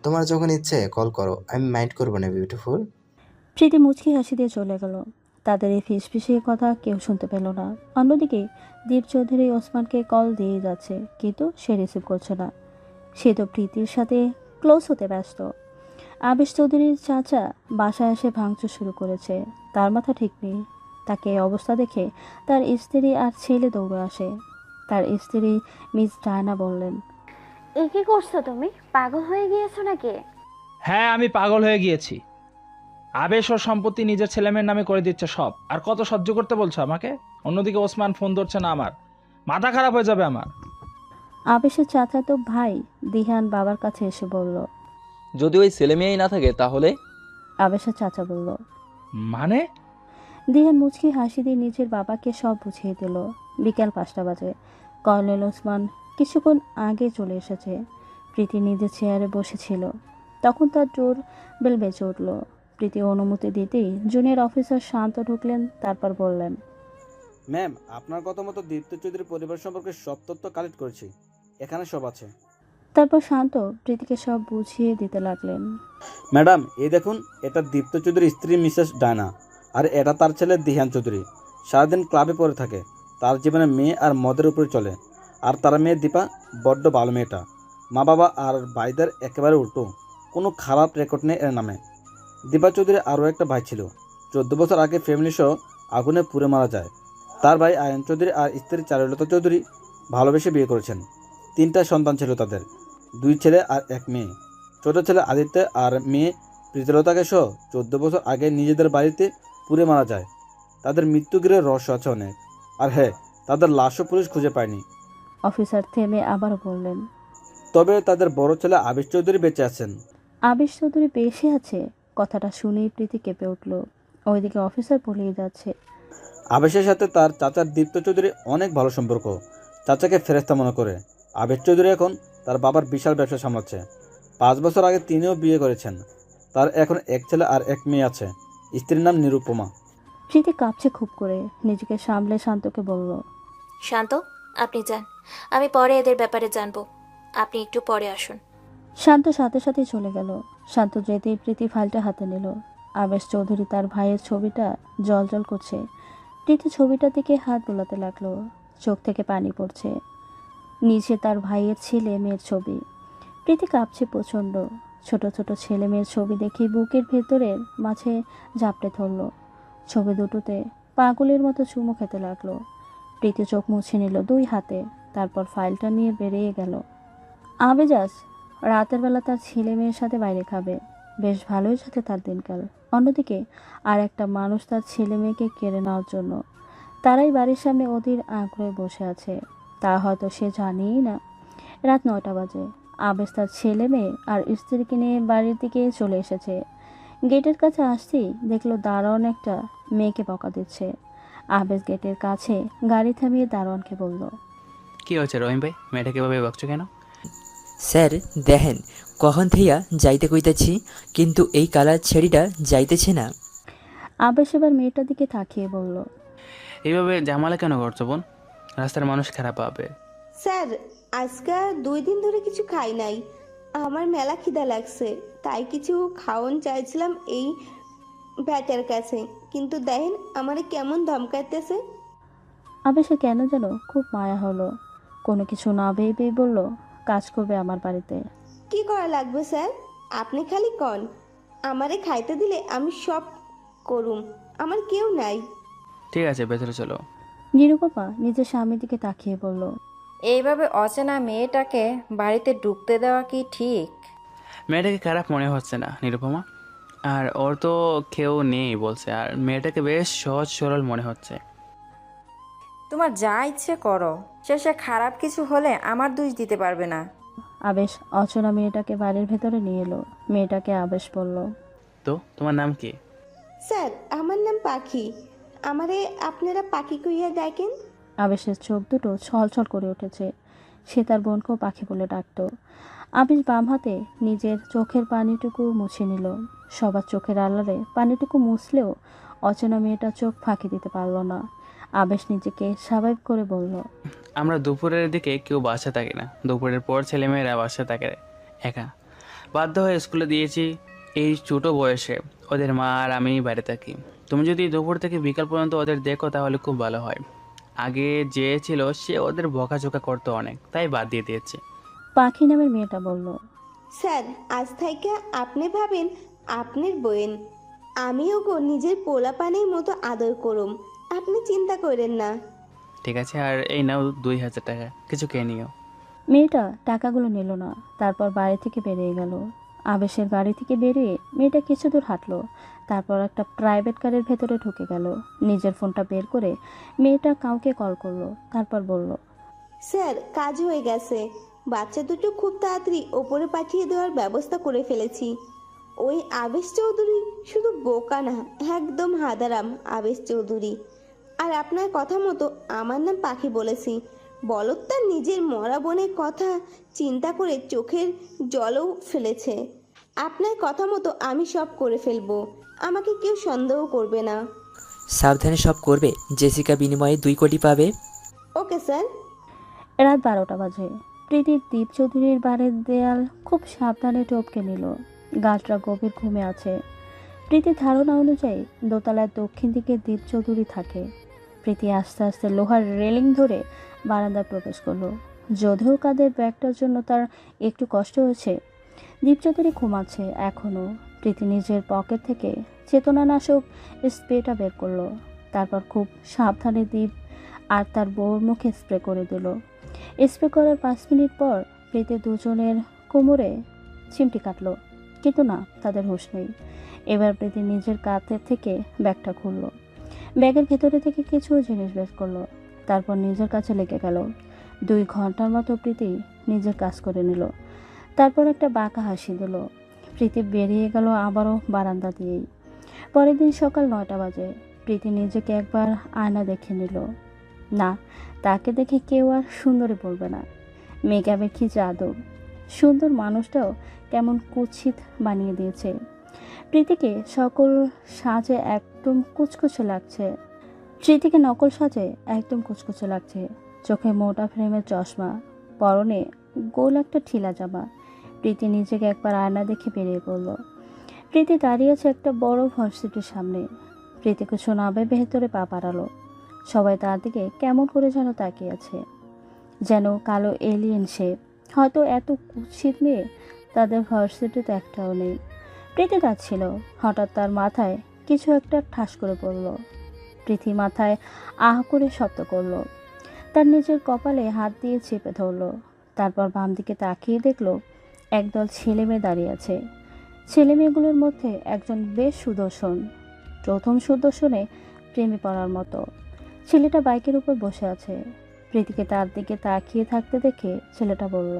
তোমার যখন ইচ্ছে কল করো, আমি মাইন্ড করবো না বিউটিফুল। প্রীতি মুচকি হাসি দিয়ে চলে গেল। তাদের এই ফিসফিসিয়ে কথা কেউ শুনতে পেল না। অন্যদিকে দীপ চৌধুরী ওসমানকে কল দিয়ে যাচ্ছে, কিন্তু সে রিসিভ করছে না। সে তো প্রীতির সাথে ক্লোজ হতে ব্যস্ত। আবেশ চৌধুরীর চাচা বাসায় এসে ভাঙচুর শুরু করেছে। তার মাথা ঠিক নেই। তাকে এই অবস্থা দেখে তার স্ত্রী আর ছেলে দৌড়ে আসে। তার স্ত্রী মিস ডায়না বললেন, এ কি করছো তুমি? পাগল হয়ে গিয়েছো নাকি? হ্যাঁ, আমি পাগল হয়ে গিয়েছি। আবেশ ওর সম্পত্তি নিজের ছেলেমেয়ের নামে করে দিচ্ছে সব। আর কত সহ্য করতে বলছো আমাকে? অন্যদিকে ওসমান ফোন ধরছে না, আমার মাথা খারাপ হয়ে যাবে আমার। আবেশের চাচাতো ভাই দিহান বাবার কাছে এসে বলল, যদি ওই ছেলে মেয়েই না থাকে তাহলে? আবেশের চাচা বলল, মানে? দিহান মুচকি হাসি দিয়ে নিজের বাবাকে সব বুঝিয়ে দিল। বিকেল 5টা বাজে। কর্নেল ওসমান কিছুক্ষণ আগে চলে এসেছে। প্রীতি নিজের চেয়ারে বসেছিল। তখন তার ডোর বেল বেজে উঠল। প্রীতি অনুমতি দিতেই জুনিয়র অফিসার শান্ত ঢুকলেন। তারপর বললেন, ম্যাম, আপনার কথা মতো দীপ্ত চৌধুরীর পরিবার সম্পর্কে সব তথ্য কালেক্ট করেছি, এখানে সব আছে। তারপর শান্ত প্রীতিকে সব বুঝিয়ে দিতে লাগলেন। ম্যাডাম, এই দেখুন, এটা দীপ্ত চৌধুরীর স্ত্রী মিসেস ডায়না, আর এটা তার ছেলে দিহান চৌধুরী। সারাদিন ক্লাবে পড়ে থাকে। তার জীবনে মেয়ে আর মদের উপরে চলে। আর তার মেয়ে দীপা বড্ড ভালো মেয়েটা। মা বাবা আর ভাইদের একেবারে উল্টো, কোনো খারাপ রেকর্ড নেই এর নামে। দীপা চৌধুরী আরও একটা ভাই ছিল, 14 বছর আগে ফ্যামিলি সহ আগুনে পুড়ে মারা যায়। তার ভাই আয়ন চৌধুরী আর স্ত্রী চারুলতা চৌধুরী ভালোবেসে বিয়ে করেছেন। 3টা সন্তান ছিল তাদের, 2 ছেলে আর 1 মেয়ে। ছোট ছেলে আদিত্য আর মেয়ে প্রীতিলতাকে সহ 14 বছর আগে নিজেদের বাড়িতে পুড়ে মারা যায়। তাদের মৃত্যুগৃহের রহস্য আছে অনেক। আর হ্যাঁ, তাদের লাশও পুলিশ খুঁজে পায়নি। অফিসার থেমে আবার বললেন, তবে তাদের বড় ছেলে আবিশ চৌধুরী বেঁচে আছেন। আবেশ চৌধুরী বেশি আছে? কথাটা শুনেই প্রীতি কেঁপে উঠল। ওইদিকে অফিসার বলেই যাচ্ছে, আবেশের সাথে তার চাচার দীপ্ত চৌধুরী অনেক ভালো সম্পর্ক। চাচাকে ফেরেস্তা মনে করে। আবেশ চৌধুরী এখন তার বাবার বিশাল ব্যবসা সামলাচ্ছে। 5 বছর আগে তিনিও বিয়ে করেছেন। তার এখন 1 ছেলে আর 1 মেয়ে আছে। স্ত্রীর নাম নিরুপমা। প্রীতি কাঁপছে খুব করে। নিজেকে সামলে শান্তকে বলল, শান্ত, আপনি যান, আমি পরে এদের ব্যাপারে জানবো। আপনি একটু পরে আসুন। শান্ত সাথে সাথে চলে গেল। শান্ত যেতেই প্রীতি ফাইলটা হাতে নিল। আবেশ চৌধুরী তার ভাইয়ের ছবিটা জল করছে। প্রীতি ছবিটার দিকে হাত বোলাতে লাগলো। চোখ থেকে পানি পড়ছে। নিচে তার ভাইয়ের ছেলে মেয়ের ছবি। প্রীতি কাঁপছে প্রচণ্ড। ছোট ছোট ছেলে মেয়ের ছবি দেখে বুকের ভেতরের মাঝে ঝাপটে ধরল। ছবি দুটোতে পাগলের মতো চুমু খেতে লাগলো। প্রীতি চোখ মুছে নিল 2 হাতে। তারপর ফাইলটা নিয়ে বেরিয়ে গেল। আবেজাজ রাতের বেলা তার ছেলে মেয়ের সাথে বাইরে খাবে। বেশ ভালোই সাথে তার দিনকাল। অন্যদিকে আর একটা মানুষ তার ছেলে মেয়েকে কেড়ে নেওয়ার জন্য তারাই বাড়ির সামনে অধীর আগ্রহে বসে আছে। তা হয়তো সে জানেই না। রাত 9টা বাজে। আবেশ তার ছেলে মেয়ে আর স্ত্রীকে নিয়ে বাড়ির দিকে চলে এসেছে। গেটের কাছে আসতেই দেখলো দারোয়ান একটা মেয়েকে বকা দিচ্ছে। আবেশ গেটের কাছে গাড়ি থামিয়ে দারোয়ানকে বলল, কি হয়েছে রহিম ভাই, মেয়েটাকে এভাবে বকছো কেন? স্যার দেখেন, কখন থেইয়া যাইতে কইতেছি, কিন্তু এই কালার ছেড়িটা যাইতেছে না। আবেশ এবার মেয়েটার দিকে তাকিয়ে বলল, এইভাবে জামালা কেন করছো বোন? রাস্তার মানুষ খারাপ পাবে। স্যার, আজকে 2 দিন ধরে কিছু খাই নাই। আমার মেলা খিদা লাগছে, তাই কিছু খাওয়ান চাইছিলাম এই ব্যাটার কাছে, কিন্তু দেখেন আমারে কেমন ধমকাইতেছে। আবেশে কেন যেন খুব মায়া হলো। কোনো কিছু না ভেবেই বলল, কাজ করবে আমার বাড়িতে। কি করা লাগবে স্যার? আপনি খালি কন, আমারে খাইতে দিলে আমি সব করুম। আমার কেউ নাই। ঠিক আছে, ভেতরে চলো। নিরুপমা নিজের স্বামীর দিকে তাকিয়ে বলল, এইভাবে অচেনা মেয়েটাকে বাড়িতে ঢুকতে দেওয়া কি ঠিক? মেয়েটাকে খারাপ মনে হচ্ছে না নিরুপমা, আর ওর তো কেউ নেই বলছে, আর মেয়েটাকে বেশ সহজ সরল মনে হচ্ছে। তোমার যা ইচ্ছে করো, শেষে খারাপ কিছু হলে আমার দোষ দিতে পারবে না। আবেশ অচেনা মেয়েটাকে বাড়ির ভেতরে নিয়ে এলো। মেয়েটাকে আবেশ বলল, তো তোমার নাম কি? স্যার আমার নাম পাখি। আমারে আপনারা পাখি কইয়া ডাকেন। আবেশের চোখ দুটো ছলছল করে উঠেছে। সে তার বোনকেও পাখি বলে ডাকত। আবেশ বাম হাতে নিজের চোখের পানিটুকু মুছে নিল। সবার চোখের আড়ালে পানিটুকু মুছলেও অচেনা মেয়েটা চোখ ফাঁকি দিতে পারল না। আবেশ নিজেকে স্বাভাবিক করে বলল, আমরা দুপুরের দিকে কেউ বাসা থাকে না, দুপুরের পর ছেলেমেয়েরা বাসা থাকে একা। বাধ্য হয়ে স্কুলে দিয়েছি এই ছোট বয়সে। ওদের মা আর আমি বাইরে থাকি। তুমি যদি দুপুর থেকে বিকাল পর্যন্ত ওদের দেখো তাহলে খুব ভালো হয়। আগে যে ছিল সে ওদের বকাঝোকা করতো অনেক, তাই বাদ দিয়ে দিয়েছে। পাখি নামের মেয়েটা বলল, স্যার আজ থেকে আপনি ভাবেন আপনার বইন, আমিও গো নিজের পোলাপানের মতো আদর করুম। আপনি চিন্তা করেন না। ঠিক আছে, আর এই নাও 2000 টাকা, কিছু খেয়ে নিও। মেয়েটা টাকাগুলো নিল না। তারপর বাড়ি থেকে বেরিয়ে গেল। আবেশের বাড়ি থেকে বেরিয়ে মেয়েটা কিছু দূর হাঁটলো। তারপর একটা প্রাইভেট কারের ভেতরে ঢুকে গেল। নিজের ফোনটা বের করে মেয়েটা কাউকে কল করলো। তারপর বলল, স্যার কাজ হয়ে গেছে। বাচ্চা দুটো খুব তাড়াতাড়ি ওপরে পাঠিয়ে দেওয়ার ব্যবস্থা করে ফেলেছি। ওই আবেশ চৌধুরী শুধু বোকা না, একদম হাদারাম আবেশ চৌধুরী। আর আপনার কথা মতো আমার নাম পাখি বলেছি। বলত তার নিজের মরা বোনের কথা চিন্তা করে চোখের জলও ফেলেছে। আপনার কথা মতো আমি সব করে ফেলবো, আমাকে কেউ সন্দেহ করবে না। সাবধানে সব করবে, জেসিকা বিনিময়ে 2 কোটি পাবে। Okay sir. রাত 12টা বাজে। প্রীতির দীপ চৌধুরীর বাড়ির দেয়াল খুব সাবধানে টপকে নিল। গাছটা গভীর ঘুমে আছে। প্রীতির ধারণা অনুযায়ী দোতলার দক্ষিণ দিকে দীপ চৌধুরী থাকে। প্রীতি আস্তে আস্তে লোহার রেলিং ধরে বারান্দায় প্রবেশ করলো। যদিও কাদের ব্যাগটার জন্য তার একটু কষ্ট হয়েছে, দীপ চৌধুরী ঘুমাচ্ছে এখনও। প্রীতি নিজের পকেট থেকে চেতনানাশক স্প্রেটা বের করলো। তারপর খুব সাবধানে দীপ আর তার বউর মুখে স্প্রে করে দিল। স্প্রে করার 5 মিনিট পর প্রীতি দুজনের কোমরে চিমটি কাটলো, কিন্তু না, তাদের হুঁশ নেই। এবার প্রীতি নিজের কাঁধের থেকে ব্যাগটা খুললো। ব্যাগের ভেতরে থেকে কিছু জিনিস বের করলো। তারপর নিজের কাছে লেগে গেল। 2 ঘন্টার মতো প্রীতি নিজের কাজ করে নিল। তারপর একটা বাঁকা হাসি দিল। প্রীতি বেরিয়ে গেল আবারও বারান্দা দিয়েই। পরের দিন সকাল 9টা বাজে। প্রীতি নিজেকে একবার আয়না দেখে নিল। না, তাকে দেখে কেউ আর সুন্দরী বলবে না। মেকআপের কি জাদু! সুন্দর মানুষটাও কেমন কুৎসিত বানিয়ে দিয়েছে। প্রীতিকে সকল সাজে একদম কুচকুচে লাগছে। প্রীতিকে নকল সাজে একদম কুচকুচে লাগছে। চোখে মোটা ফ্রেমের চশমা, পরনে গোল একটা ঠিলা জামা। প্রীতি নিজেকে একবার আয়না দেখে বেরিয়ে পড়ল। প্রীতি দাঁড়িয়ে আছে একটা বড় ভার্সিটির সামনে। প্রীতি কিছু না ভেবে ভেতরে পা বাড়ালো। সবাই তার দিকে কেমন করে যেন তাকিয়ে আছে, যেন কালো এলিয়েন শেপ। হয়তো এত কুৎসিত মেয়ে তাদের ভার্সিটিতে একটাও নেই। প্রীতি যাচ্ছিল, হঠাৎ তার মাথায় কিছু একটা ঠাস করে পড়ল। প্রীতি মাথায় আহ করে শব্দ করলো। তার নিজের কপালে হাত দিয়ে চেপে ধরলো। তারপর বাম দিকে তাকিয়ে দেখলো একদল ছেলে মেয়ে দাঁড়িয়ে আছে। ছেলে মেয়েগুলোর মধ্যে একজন বেশ সুদর্শন, প্রথম সুদর্শনে প্রেমে পড়ার মতো। ছেলেটা বাইকের উপর বসে আছে। প্রীতিকে তার দিকে তাকিয়ে থাকতে দেখে ছেলেটা বলল,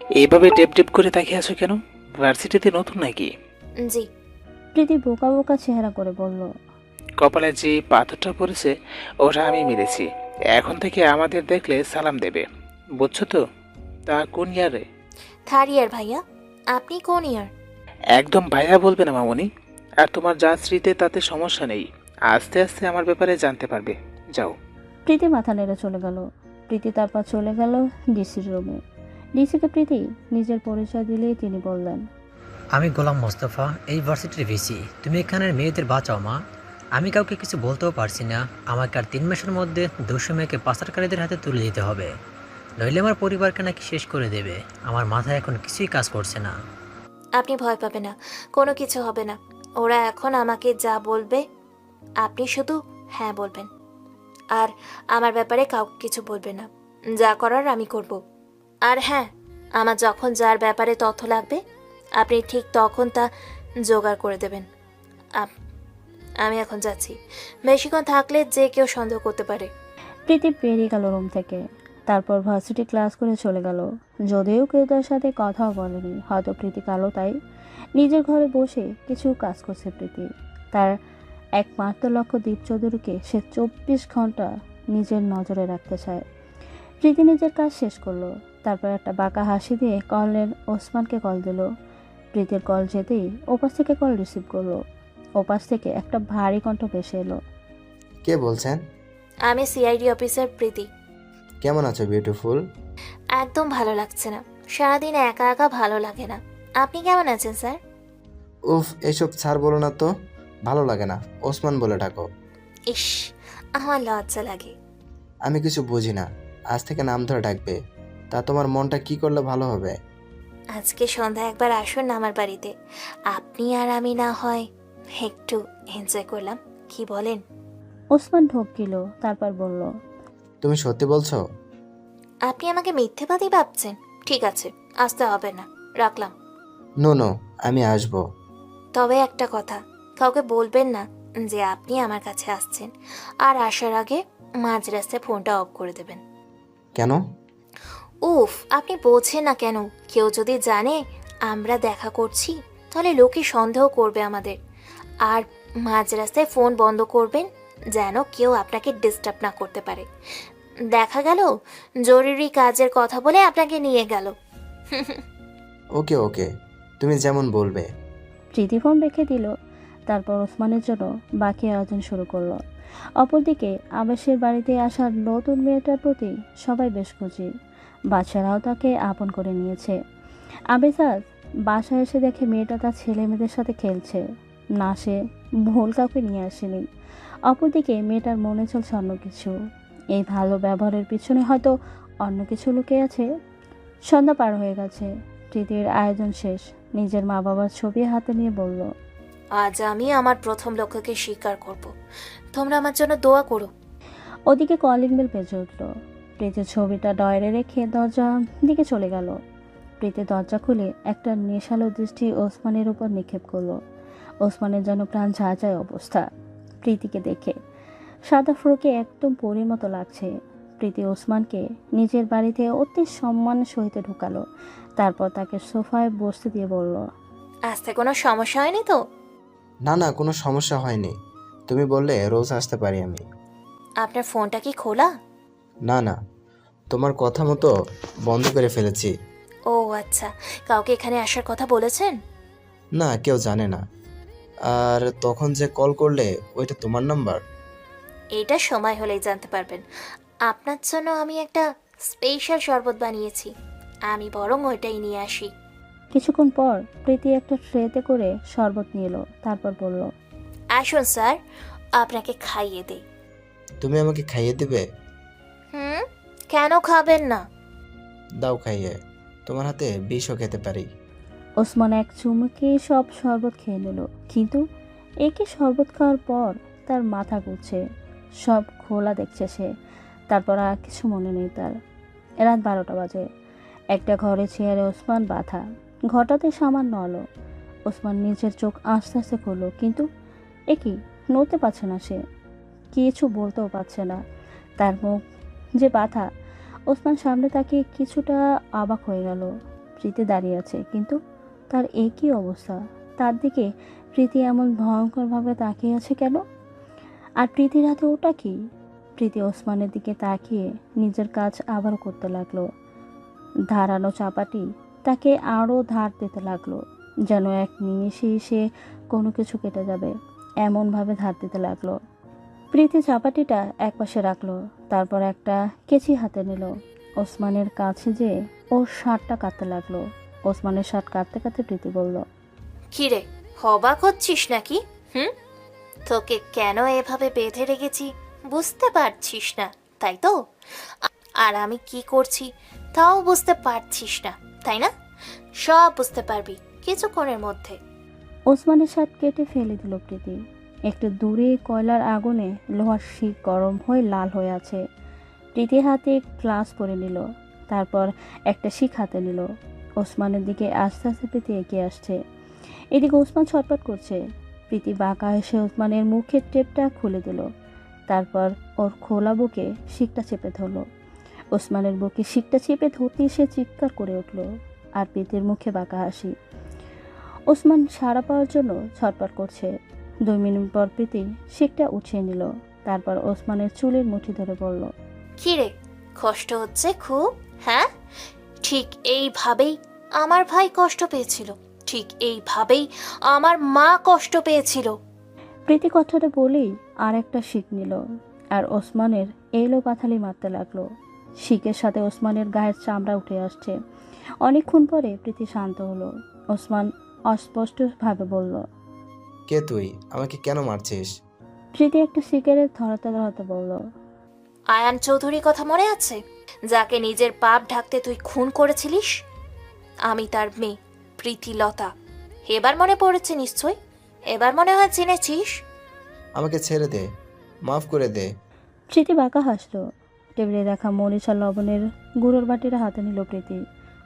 এইভাবে টেপ টেপ করে তাকিয়ে আছো কেন? ভার্সিটিতে নতুন নাকি? জি। প্রীতি বোকা বোকা চেহারা করে বলল, কপালে যে পাথরটা পড়েছে ওটা আমি মেরেছি। এখন থেকে আমাদের দেখলে সালাম দেবে, বুঝছো তো? তা কোন ইয়ারে? 3rd ইয়ার ভাইয়া। আপনি কোন ইয়ার? একদম ভাইয়া বলবে না মামনি। আর তোমার যা স্মৃতি তাতে সমস্যা নেই, আস্তে আস্তে আমার ব্যাপারে জানতে পারবে। যাও। প্রীতি মাথা নেড়ে চলে গেল। প্রীতি তারপর চলে গেল ডিসির রুমে। ডিসিকে প্রীতি নিজের পরিচয় দিলেই তিনি বললেন, আমি গোলাম মোস্তফা, এই ভার্সিটির ভিসি। তুমি এখানের মেয়েদের বাঁচাও মা। আমি কাউকে কিছু বলতেও পারছি না। আমাকে আর 3 মাসের মধ্যে 200 মেয়েকে পাচারকারীদের হাতে তুলে দিতে হবে, নইলে আমার পরিবারকে নাকি শেষ করে দেবে। আমার মাথায় এখন কিছুই কাজ করছে না। আপনি ভয় পাবেন না, কোনো কিছু হবে না। ওরা এখন আমাকে যা বলবে আপনি শুধু হ্যাঁ বলবেন, আর আমার ব্যাপারে কাউকে কিছু বলবেন না। যা করার আমি করব। আর হ্যাঁ, আমার যখন যার ব্যাপারে তথ্য লাগবে আপনি ঠিক তখন তা জোগাড় করে দেবেন। আমি এখন যাচ্ছি, বেশিক্ষণ থাকলে যে কেউ সন্দেহ করতে পারে। প্রীতি বেরিয়ে গেল রুম থেকে, তারপর ভার্সিটি ক্লাস করে চলে গেল। যদিও কেউ তার সাথে কথাও বলেনি, হয়তো প্রীতি কালো, তাই নিজের ঘরে বসে কিছু কাজ করছে প্রীতি। তার একমাত্র লক্ষ্য দীপ চৌধুরীকে সে 24 ঘন্টা নিজের নজরে রাখতে চায়। প্রীতি নিজের কাজ শেষ করলো, তারপর একটা বাঁকা হাসি দিয়ে কলের ওসমানকে কল দিল। প্রীতির কল যেতেই ওপাশ থেকে কল রিসিভ করলো। ওপাশ থেকে একটা ভারী কণ্ঠ ভেসে এলো। কে বলছেন? আমি সিআইডি অফিসার প্রীতি। কেমন আছো বিউটিফুল? একদম ভালো লাগছে না, সারাদিন একা একা ভালো লাগে না। আপনি কেমন আছেন স্যার? উফ, এসব স্যার বলো না তো, ভালো লাগে না, ওসমান বলে ডাকো। ইস, আমার লজ্জা লাগে। আমি কিছু বুঝি না, আজ থেকে নাম ধরে ডাকবে। তা তোমার মনটা কি করলে ভালো হবে? আজকে সন্ধ্যা একবার আসুন না আমার বাড়িতে, আপনি আর আমি না হয় একটু এনজয় করলাম, কি বলেন? ওসমান ঢোকিল, তারপর বলল, তুমি সত্যি বলছো? আপনি আমাকে মিথ্যেবাদী ভাবছেন? ঠিক আছে, আসতে হবে না, রাখলাম। নো নো, আমি আসবো। তবে একটা কথা, কাউকে বলবেন না যে আপনি আমার কাছে আসছেন, আর আসার আগে মাঝ রাস্তায় ফোনটা অফ করে দেবেন। কেন? উফ, আপনি বোঝেন না কেন? কেউ যদি জানে আমরা দেখা করছি তাহলে লোকে সন্দেহ করবে আমাদের। আর মাঝ রাস্তায় ফোন বন্ধ করবেন যেন কেউ আপনাকে ডিস্টার্ব না করতে পারে। দেখা গেল জরুরি কাজের কথা বলে আপনাকে নিয়ে গেল। ওকে ওকে, তুমি যেমন বলবে। প্রীতি ফোন রেখে দিল, তারপর ওসমানের জন্য বাকি আয়োজন শুরু করলো। অপরদিকে আবেশের বাড়িতে আসার নতুন মেয়েটার প্রতি সবাই বেশ খুশি। বাচ্চারাও তাকে আপন করে নিয়েছে। আবেশ আজ বাসায় এসে দেখে মেয়েটা তার ছেলে মেয়েদের সাথে খেলছে, না সে ভুল কাউকে নিয়ে আসেনি। অপরদিকে মেয়েটার মনে চলছে অন্য কিছু। এই ভালো ব্যবহারের পিছনে হয়তো অন্য কিছু লুকিয়ে আছে। সন্ধ্যা পার হয়ে গেছে, প্রীতির আয়োজন শেষ। নিজের মা বাবার ছবি হাতে নিয়ে বলল, আজ আমি আমার প্রথম লক্ষ্যকে স্বীকার করব, তোমরা আমার জন্য দোয়া করো। ওদিকে কলিং বেল বেজে উঠল। প্রীতির ছবিটা ডয়ারে রেখে দরজা দিকে চলে গেল। প্রীতি দরজা খুলে একটা নেশালো দৃষ্টি ওসমানের উপর নিক্ষেপ করলো। ওসমানের যেন প্রাণ ঝাঁঝায় অবস্থা প্রীতিকে দেখে। সাদা ফ্রকে একদম পরীর মতো লাগছে। প্রীতি ওসমানকে নিজের বাড়িতে অতি সম্মানের সহিত ঢুকালো, তারপর তাকে সোফায় বসতে দিয়ে বলল, আসতে কোনো সমস্যা হয়নি তো? না না, কোনো সমস্যা হয়নি, তুমি বললে রোজ আসতে পারি আমি। আপনার ফোনটা কি খোলা? না না, তোমার কথা মতো বন্ধ করে ফেলেছি। ও আচ্ছা, কাউকে এখানে আসার কথা বলেছেন? না, কেউ জানে না। আর তখন যে কল করলে ওইটা তোমার নাম্বার? এটা সময় হলেই জানতে পারবেন। আপনার জন্য আমি একটা স্পেশাল শরবত বানিয়েছি, আমি বরং ওইটাই নিয়ে আসি। কিছুক্ষণ পর প্রীতি একটা ট্রেতে করে শরবত নিয়ে এলো, তারপর বলল, আসুন স্যার, আপনাকে খাইয়ে দেই। তুমি আমাকে খাইয়ে দিবে? কেন খাবেন না? দাও খাইয়ে, তোমার হাতে বিষও খেতে পারি। ওসমান এক চুমুকে সব শরবত খেয়ে নিল, কিন্তু একে শরবত খাওয়ার পর তার মাথা ঘুরছে, সব খোলা দেখছে সে। তারপর আর কিছু মনে নেই তার। রাত 12টা বাজে। একটা ঘরে চেয়ারে ওসমান বাঁধা, ঘটাতে সামান্য আলো। ওসমান নিজের চোখ আস্তে আস্তে খুলল, কিন্তু কি নড়তে পারছে না সে, কিছু বলতেও পারছে না। তার মুখ যে বাঁধা। ওসমান সামনে তাকিয়ে কিছুটা অবাক হয়ে গেল। প্রীতি দাঁড়িয়ে আছে, কিন্তু তার একই অবস্থা। তার দিকে প্রীতি এমন ভয়ঙ্করভাবে তাকিয়ে আছে কেন? আর প্রীতির হাতে ওটা কি? প্রীতি ওসমানের দিকে তাকিয়ে নিজের কাজ আবার করতে লাগলো। ধারানো চাপাটি তাকে আরও ধার দিতে লাগলো, যেন এক নিমিষেই সে কোনো কিছু কেটে যাবে, এমনভাবে ধার দিতে লাগলো। প্রীতি চাপাটিটা একপাশে রাখলো, তারপর একটা কেচি হাতে নিল। ওসমানের কাছে যে ওর শার্টটা কাটতে লাগলো। ওসমানের শার্ট কাটতে কাটতে প্রীতি বলল, কিরে, অবাক হচ্ছিস নাকি? তোকে কেন এভাবে বেঁধে রেখেছি বুঝতে পারছিস না, তাই তো? আর আমি কি করছি তাও বুঝতে পারছিস না, তাই না? সব বুঝতে পারবি কিছুক্ষণের মধ্যে। ওসমানের শার্ট কেটে ফেলে দিল প্রীতি। একটু দূরে কয়লার আগুনে লোহার শিক গরম হয়ে লাল হয়ে আছে। প্রীতি হাতে গ্লাস পরে নিল, তারপর একটা শিক হাতে নিল। ওসমানের দিকে আস্তে আস্তে প্রীতি এগিয়ে আসছে। এদিকে ওসমান ছটপট করছে। প্রীতি বাঁকা এসে ওসমানের মুখের টেপটা খুলে দিল, তারপর ওর খোলা বুকে শিকটা চেপে ধরলো। ওসমানের বুকে শিকটা চেপে ধরতেই সে চিৎকার করে উঠল, আর প্রীতির মুখে বাঁকা হাসি। ওসমান সাড়া পাওয়ার জন্য ছটপট করছে। 2 মিনিট পর প্রীতি শিকটা উঠিয়ে নিল, তারপর ওসমানের চুলের মুঠি ধরে বলল, কি রে, কষ্ট হচ্ছে খুব? হ্যাঁ, ঠিক এইভাবেই আমার ভাই কষ্ট পেয়েছিল, ঠিক এইভাবেই আমার মা কষ্ট পেয়েছিল। প্রীতি কথাটা বলেই আর একটা শিক নিল, আর ওসমানের এলো পাথালি মারতে লাগলো। শিকের সাথে ওসমানের গায়ের চামড়া উঠে আসছে। অনেকক্ষণ পরে প্রীতি শান্ত হলো। ওসমান অস্পষ্টভাবে বলল, কে তুই? আমাকে কেন মারছিস? প্রীতি একটা সিগারেট ধরাতে ধরাতে বলল, আয়ান চৌধুরীর কথা মনে আছে, যাকে নিজের পাপ ঢাকতে তুই খুন করেছিলিস? আমি তার মেয়ে প্রীতিলতা। এবার মনে পড়েছে নিশ্চয়, এবার মনে হয় চিনেছিস। আমাকে ছেড়ে দে, মাফ করে দে। প্রীতি বাঁকা হাসলো। টেবিলে রাখা মরিচ আর লবণের গুঁড়োর বাটিটা হাতে নিল প্রীতি।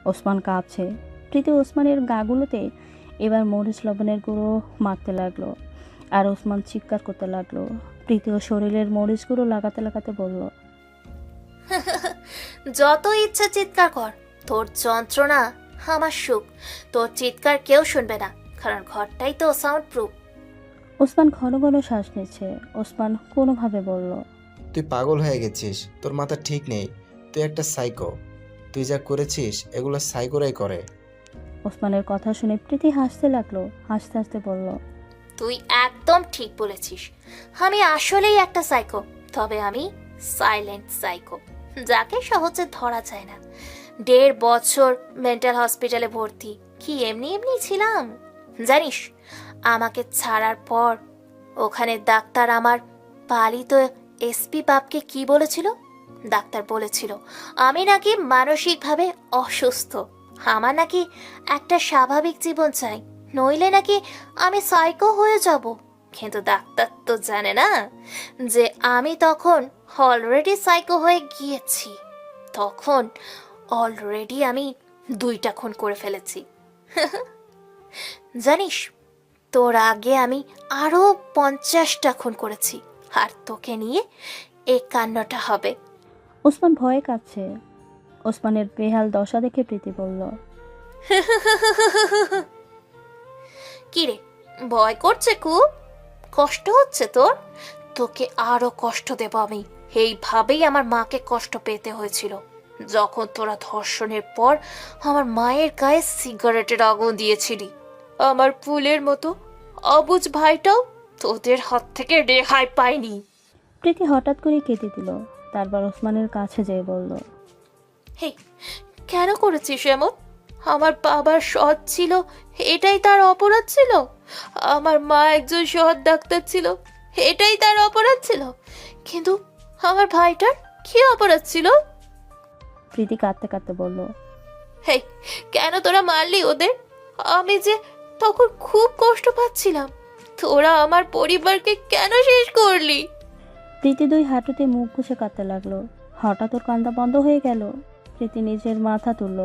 ওসমান কাঁপছে। প্রীতি ওসমানের গাগুলোতে এবার মরিচ লবণের গুঁড়ো মাখতে লাগলো, আর ওসমান চিৎকার করতে লাগলো। প্রীতি ও শরীরের মরিচ গুঁড়ো লাগাতে লাগাতে বলল, যত ইচ্ছা চিৎকার কর, তোর যন্ত্রণা আমার সুখ। তোর চিৎকার কেউ শুনবে না, কারণ ঘরটাই তো সাউন্ড প্রুফ। ওসমান ঘন ঘন শ্বাস নিচ্ছে। ওসমান কোনোভাবে বলল, তুই পাগল হয়ে গেছিস, তোর মাথা ঠিক নেই, তুই একটা সাইকো। তুই যা করেছিস এগুলো সাইকোরাই করে। ওসমানের কথা শুনে প্রীতি হাসতে লাগলো। হাসতে হাসতে বলল, তুই একদম ঠিক বলেছিস, আমি আসলেই একটা সাইকো, তবে আমি সাইলেন্ট সাইকো, যাকে সহজে ধরা যায় না। 1.5 বছর মেন্টাল হসপিটালে ভর্তি, কি এমনি এমনি ছিলাম? জানিস, আমাকে ছাড়ার পর ওখানে ডাক্তার আমার পালিত এসপি বাপকে কি বলেছিল? ডাক্তার বলেছিল আমি নাকি মানসিকভাবে অসুস্থ, আমার নাকি একটা স্বাভাবিক জীবন চাই, নইলে নাকি আমি সাইকো হয়ে যাব। কিন্তু ডাক্তার তো জানে না যে আমি তখন অলরেডি সাইকো হয়ে গিয়েছি। তখন অলরেডি আমি 2টা খুন করে ফেলেছি। জানিস, তোর আগে আমি আরো 50টা খুন করেছি, আর তোকে নিয়ে 51টা হবে। ওসমান ভয়ে কাঁপছে। ওসমানের বেহাল দশা দেখে প্রীতি বলল, কিরে, ভয় করছে খুব? কষ্ট হচ্ছে তোর? তোকে আরো কষ্ট দেব আমি। এইভাবেই আমার মাকে কষ্ট পেতে হয়েছিল, যখন তোরা ধর্ষণের পর আমার মায়ের গায়ে সিগারেটের আগুন দিয়েছিলি। আমার ফুলের মতো অবুঝ ভাইটাও তোদের হাত থেকে রেহাই পায়নি। প্রীতি হঠাৎ করে কেঁদে দিল। তারপর ওসমানের কাছে যেয়ে বলল, হে, কেন করেছিস এমন? আমার বাবার সৎ ছিল, এটাই তার অপরাধ ছিল? আমার মা একজন সৎ ডাক্তার ছিল, এটাই তার অপরাধ ছিল? কিন্তু আমার ভাইটার কি অপরাধ ছিল? প্রীতি কাঁদতে কাঁদতে বলল, হে, কেন তোরা মারলি ওদের? আমি যে তখন খুব কষ্ট পাচ্ছিলাম, তোরা আমার পরিবারকে কেন শেষ করলি? প্রীতি 2 হাঁটুতে মুখ ঘুষে কাঁদতে লাগলো। হঠাৎ ওর কান্না বন্ধ হয়ে গেল। প্রীতি নিজের মাথা তুলল,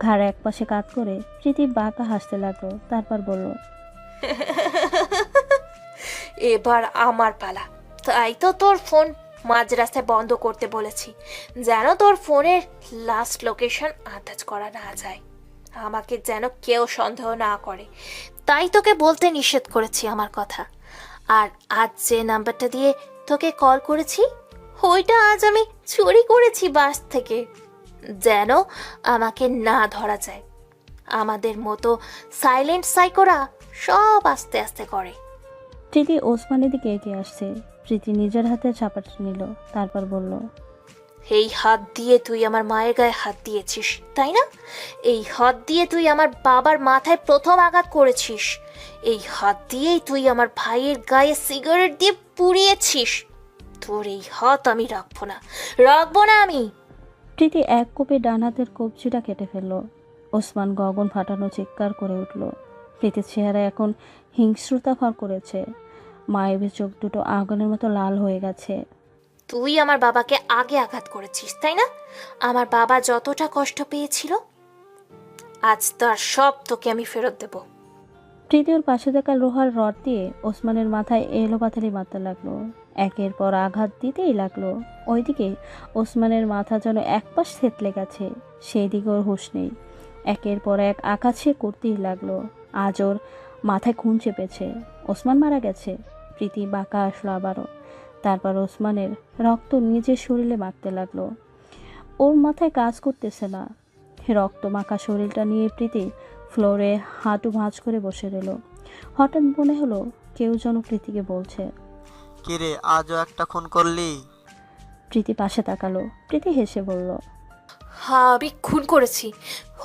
ঘাড় একপাশে কাত করে প্রীতি বাঁকা হাসতে লাগলো। তারপর বলল, এবার আমার পালা। তাই তো তোর ফোন মাঝ রাস্তায় বন্ধ করতে বলেছি, যেন তোর ফোনের লাস্ট লোকেশন আন্দাজ করা না যায়, আমাকে যেন কেউ সন্দেহ না করে। তাই তোকে বলতে নিষেধ করেছি আমার কথা। আর আজ যে নাম্বারটা দিয়ে তোকে কল করেছি, ওইটা আজ আমি চুরি করেছি বাস থেকে, যেন আমাকে না ধরা যায়। আমাদের মতো সাইলেন্ট সাইকোরা সব আস্তে আস্তে করে। প্রীতি ওসমানের দিকে এগিয়ে আসছে। প্রীতি নিজের হাতে চাপাটা নিল, তারপর বলল, এই হাত দিয়ে তুই আমার মায়ের গায়ে হাত দিয়েছিস, তাই না? এই হাত দিয়ে তুই আমার বাবার মাথায় প্রথম আঘাত করেছিস। এই হাত দিয়েই তুই আমার ভাইয়ের গায়ে সিগারেট দিয়ে পুড়িয়েছিস। তোর এই হাত আমি রাখবো না, রাখবো না আমি। প্রীতি এক কোপে ডান হাতের কবজিটা কেটে ফেলল। ওসমান গগন ফাটানো চিৎকার করে উঠল। প্রীতির চেহারা এখন হিংস্রতা ভর করেছে। মায়ের চোখ দুটো আগুনের মতো লাল হয়ে গেছে। তুই আমার বাবাকে আগে আঘাত করেছিস, তাই না? আমার বাবা যতটা কষ্ট পেয়েছিল, আজ তার সব তোকে আমি ফেরত দেব। প্রীতি ওর পাশে থাকা লোহার রড দিয়ে ওসমানের মাথায় এলো পাথালি মারতে লাগলো। একের পর আঘাত দিতেই লাগলো। ওইদিকে ওসমানের মাথা যেন একপাশ থেতলে গেছে, সেই দিকে ওর হুঁশ নেই। একের পর এক আঘাত সে করতেই লাগলো। আজ ওর মাথায় খুন চেপেছে। ওসমান মারা গেছে। প্রীতি বাঁকা আসলো আবারও। তারপর ওসমানের রক্ত নিজের শরীরে মাখতে লাগলো। ওর মাথায় কাজ করতেছে না। রক্ত মাখা শরীরটা নিয়ে প্রীতি ফ্লোরে হাঁটু ভাঁজ করে বসে রইল। হঠাৎ মনে হলো কেউ যেন প্রীতিকে বলছে, কিরে আজও একটা খুন করলি? প্রীতি পাশে তাকালো। প্রীতি হেসে বলল, হ্যাঁ, আমি খুন করেছি।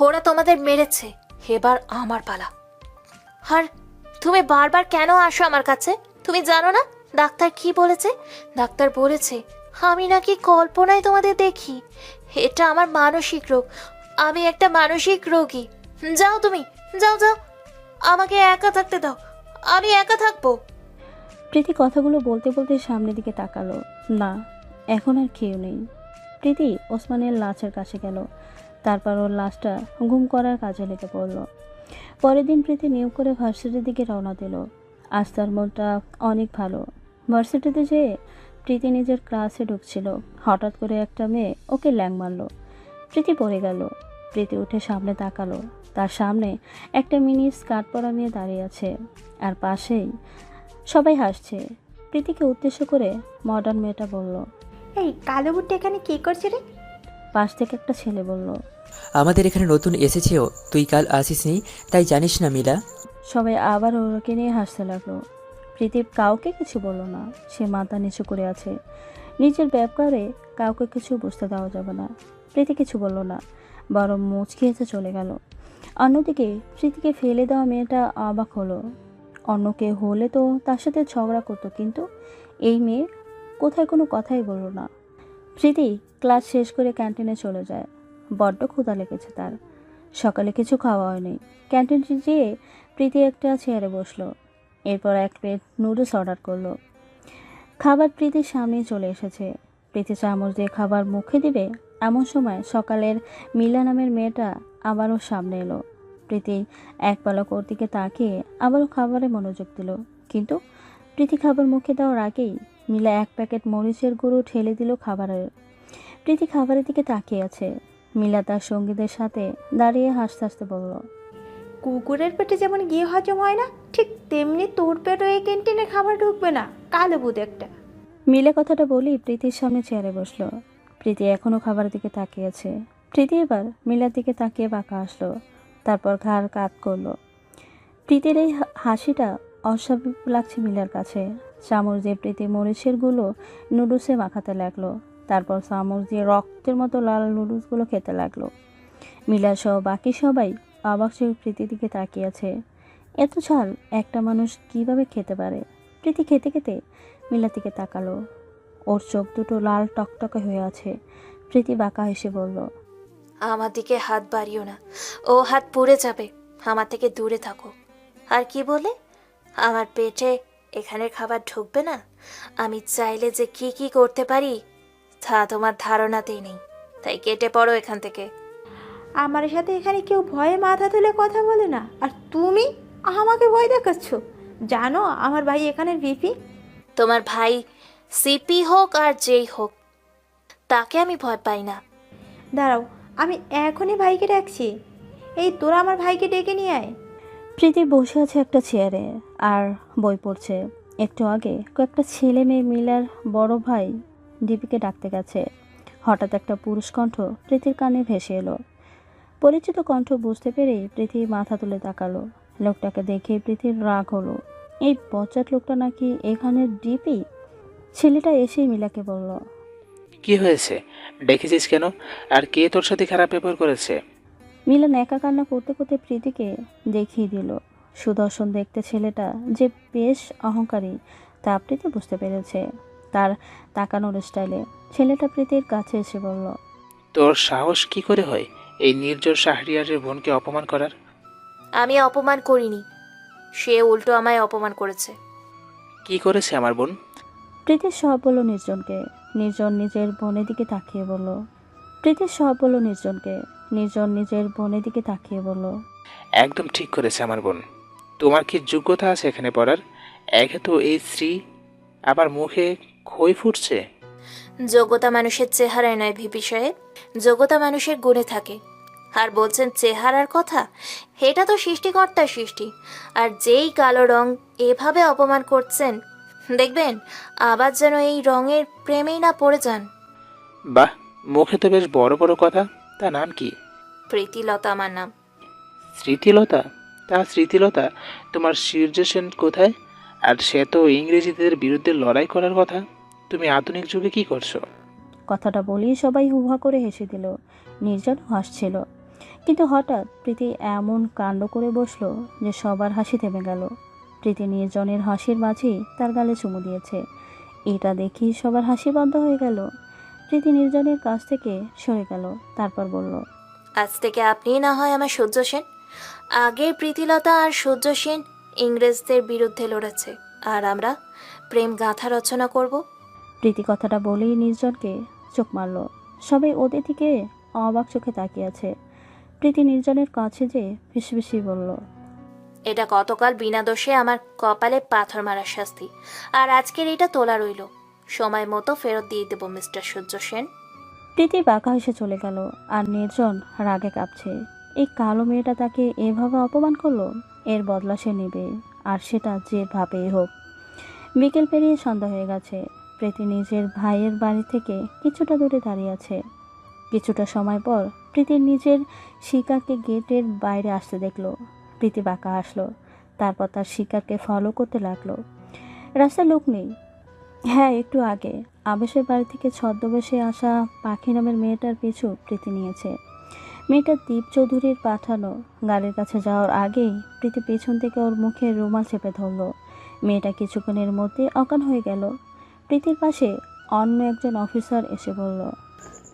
ওরা তোমাদের মেরেছে, এবার আমার পালা। আর তুমি বারবার কেন আসো আমার কাছে? তুমি জানো না ডাক্তার কি বলেছে? ডাক্তার বলেছে আমি নাকি কল্পনায় তোমাদের দেখি। এটা আমার মানসিক রোগ, আমি একটা মানসিক রোগী। যাও তুমি, যাও যাও, আমাকে একা থাকতে দাও, আমি একা থাকবো। প্রীতি কথাগুলো বলতে বলতে সামনের দিকে তাকালো। না, এখন আর কেউ নেই। প্রীতি ওসমানের লাশের কাছে গেল। তারপর ওর লাশটা গুম করার কাজে লেগে পড়ল। পরের দিন প্রীতি নিয়োগ করে ভার্সিটির দিকে রওনা দিল। আজ তার মনটা অনেক ভালো। ভার্সিটিতে যেয়ে প্রীতি নিজের ক্লাসে ঢুকছিল। হঠাৎ করে একটা মেয়ে ওকে ল্যাং মারল। প্রীতি পড়ে গেল। প্রীতি উঠে সামনে তাকালো। তার সামনে একটা মিনি স্কার্ট পরা মেয়ে দাঁড়িয়ে আছে, আর পাশেই সবাই হাসছে। প্রীতিকে উদ্দেশ্য করে মডার্ন মেয়েটা বলল, এই কালো বুটটা এখানে কি করছে রে? পাশ থেকে একটা ছেলে বলল, আমাদের এখানে নতুন এসেছেও, তুই কাল আসিসনি, তাই জানিস না মিলা। সবাই আবার ওকে নিয়ে হাসতে লাগলো। প্রীতি কাউকে কিছু বলল না। সে মাথা নিচু করে আছে। নিজের ব্যাপারে কাউকে কিছু বুঝতে দেওয়া যাবে না। প্রীতি কিছু বলল না, বরং মুচকি এসে চলে গেল। অন্যদিকে প্রীতিকে ফেলে দেওয়া মেয়েটা অবাক হলো। অন্য কেউ হলে তো তার সাথে ঝগড়া করতো, কিন্তু এই মেয়ে কোথায় কোনো কথাই বলল না। প্রীতি ক্লাস শেষ করে ক্যান্টিনে চলে যায়। বড্ড ক্ষুধা লেগেছে তার। সকালে কিছু খাওয়া হয়নি। ক্যান্টিনে যেয়ে প্রীতি একটা চেয়ারে বসলো। এরপর এক প্লেট নুডলস অর্ডার করলো। খাবার প্রীতির সামনে চলে এসেছে। প্রীতি চামচ দিয়ে খাবার মুখে দিবে এমন সময় সকালের মিলা নামের মেয়েটা আবারও সামনে এলো। প্রীতি এক পলক ওর দিকে তাকিয়ে আবারও খাবারে মনোযোগ দিল। কিন্তু প্রীতি খাবার মুখে দেওয়ার আগেই মিলা এক প্যাকেট মরিচের গুঁড়ো ঠেলে দিল খাবারের। প্রীতি খাবারের দিকে তাকিয়ে আছে। মিলা তার সঙ্গীদের সাথে দাঁড়িয়ে হাসতে হাসতে বলল, কুকুরের পেটে যেমন গিয়ে হজম হয় না, ঠিক তেমনি তোর পেটও এই ক্যান্টিনে খাবার ঢুকবে না, কালো বুধ একটা। মিলে কথাটা বলি প্রীতির সামনে চেয়ারে বসলো। প্রীতি এখনও খাবারের দিকে তাকিয়ে আছে। প্রীতি এবার মিলার দিকে তাকিয়ে বাঁকা আসলো। তারপর ঘাড় কাত করলো। প্রীতির এই হাসিটা অস্বাভাবিক লাগছে মিলার কাছে। চামচ দিয়ে প্রীতি মরিচের গুলো নুডলসে মাখাতে লাগলো। তারপর চামচ দিয়ে রক্তের মতো লাল নুডলসগুলো খেতে লাগলো। মিলা সহ বাকি সবাই অবাক চোখে প্রীতির দিকে তাকিয়ে আছে। এত ঝাল একটা মানুষ কিভাবে খেতে পারে? প্রীতি খেতে খেতে মিলার দিকে তাকালো। ওর চোখ দুটো লাল টকটকে হয়ে আছে। প্রীতি বাঁকা হেসে বলল, আমার দিকে হাত বাড়িও না, ও হাত পুড়ে যাবে। আমার থেকে দূরে থাকো। আর কি বলে? আমার পেটে এখানের খাবার ঢুকবে না? আমি চাইলে যে কি কি করতে পারি তা তোমার ধারণাতেই নেই। তাই কেটে পড়ো এখান থেকে। আমার সাথে এখানে কেউ ভয়ে মাথা তুলে কথা বলে না, আর তুমি আমাকে ভয় দেখাচ্ছ? জানো আমার ভাই এখানের ভিপি। তোমার ভাই সিপি হোক আর যেই হোক, তাকে আমি ভয় পাই না। দাঁড়াও, আমি এখনই ভাইকে ডাকছি। এই তোরা আমার ভাইকে ডেকে নিয়ে আয়। প্রীতি বসে আছে একটা চেয়ারে আর বই পড়ছে। একটু আগে কয়েকটা ছেলে মেয়ে মিলার বড় ভাই দীপিকে ডাকতে গেছে। হঠাৎ একটা পুরুষ কণ্ঠ প্রীতির কানে ভেসে এলো। পরিচিত কণ্ঠ বুঝতে পেরেই প্রীতি মাথা তুলে তাকালো। লোকটাকে দেখে প্রীতির রাগ হলো। এই বজ্জাত লোকটা নাকি এখানে ডিপি। ছেলেটা এসেই মিলাকে বলল, কি হয়েছে? ডেকেছিস কেন? আর কে তোর সাথে খারাপ ব্যবহার করেছে? মিলা একা কান্না করতে করতে প্রীতিকে দেখিয়ে দিল সুদর্শন দেখতে ছেলেটা যে বেশ অহংকারী তা প্রীতি বুঝতে পেরেছে তার তাকানোর স্টাইলে। ছেলেটা প্রীতির কাছে এসে বলল, তোর সাহস কি করে হয় এই নির্জন শাহরিয়ারের বোনকে অপমান করার? আমি অপমান করিনি, সে উল্টো আমায় অপমান করেছে। কি করেছে আমার বোন? প্রীতি সব বলল নির্জনকে। নির্জন নিজের বোনের দিকে তাকিয়ে বলল, প্রীতি সব বলল নির্জনকে। নির্জন নিজের বোনের দিকে তাকিয়ে বলল, একদম ঠিক করেছে আমার বোন। তোমার কি যোগ্যতা আছে এখানে পড়ার? একে তো এই শ্রী, আবার মুখে খই ফুটছে। যোগ্যতা মানুষের চেহারায় নয় ভিপি সাহেব, যোগ্যতা মানুষের গুণে থাকে। আর বলছেন চেহারার কথা, এটা তো সৃষ্টিকর্তার সৃষ্টি। আর যেই কালো রং এভাবে অপমান করছেন, দেখবেন আবার যেন এই রঙের প্রেমেই না পড়ে যান। বাহ, মুখে তো বেশ বড় বড় কথা। তা নাম কি? প্রীতিলতা আমার নাম। স্মৃতিলতা? তা স্মৃতিলতা, তোমার সূর্য সেন কোথায়? আর সে তো ইংরেজিদের বিরুদ্ধে লড়াই করার কথা। তুমি আধুনিক যুগে কি করছো? কথাটা বলেই সবাই হুহা করে হেসে দিল। নির্জন হাসছিল, কিন্তু হঠাৎ প্রীতি এমন কাণ্ড করে বসলো যে সবার হাসি থেমে গেল। প্রীতি নির্জনের হাসির মাঝেই তার গালে চুমু দিয়েছে। এটা দেখি সবার হাসি বন্ধ হয়ে গেল। প্রীতি নির্জনের কাছ থেকে সরে গেল, তারপর বলল, আজ থেকে আপনিই না হয় আমার সূর্য সেন। আগের প্রীতিলতা আর সূর্য সেন ইংরেজদের বিরুদ্ধে লড়েছে, আর আমরা প্রেম গাথা রচনা করব। প্রীতি কথাটা বলেই নির্জনকে চোখ মারল। সবাই ওদের দিকে অবাক চোখে তাকিয়ে আছে। প্রীতি নির্জনের কাছে যে ফিসফিসি বলল, এটা গতকাল বিনা দোষে আমার কপালে পাথর মারার শাস্তি, আর আজকের এটা তোলা রইল। সময় মতো ফেরত দিয়ে দেব মিস্টার সূর্য সেন। প্রীতি বাঁকা হেসে চলে গেল, আর নির্জন রাগে কাঁপছে। এই কালো মেয়েটা তাকে এভাবে অপমান করলো, এর বদলা সে নেবে, আর সেটা যেভাবেই হোক। বিকেল পেরিয়ে সন্ধ্যা হয়ে গেছে। প্রীতি নিজের ভাইয়ের বাড়ি থেকে কিছুটা দূরে দাঁড়িয়ে আছে। কিছুটা সময় পর প্রীতি নিজের শিকারকে গেটের বাইরে আসতে দেখলো। প্রীতি বাঁকা আসলো, তারপর তার শিকারকে ফলো করতে লাগলো। রাস্তায় লোক নেই। হ্যাঁ, একটু আগে আবেশের বাড়ি থেকে ছদ্মবেশে আসা পাখি নামের মেয়েটার পিছু প্রীতি নিয়েছে। মেয়েটা দীপ চৌধুরীর পাঠানো। গাড়ির কাছে যাওয়ার আগেই প্রীতি পেছন থেকে ওর মুখে রুমাল চেপে ধরল। মেয়েটা কিছুক্ষণের মধ্যে অজ্ঞান হয়ে গেল। প্রীতির পাশে অন্য একজন অফিসার এসে বলল,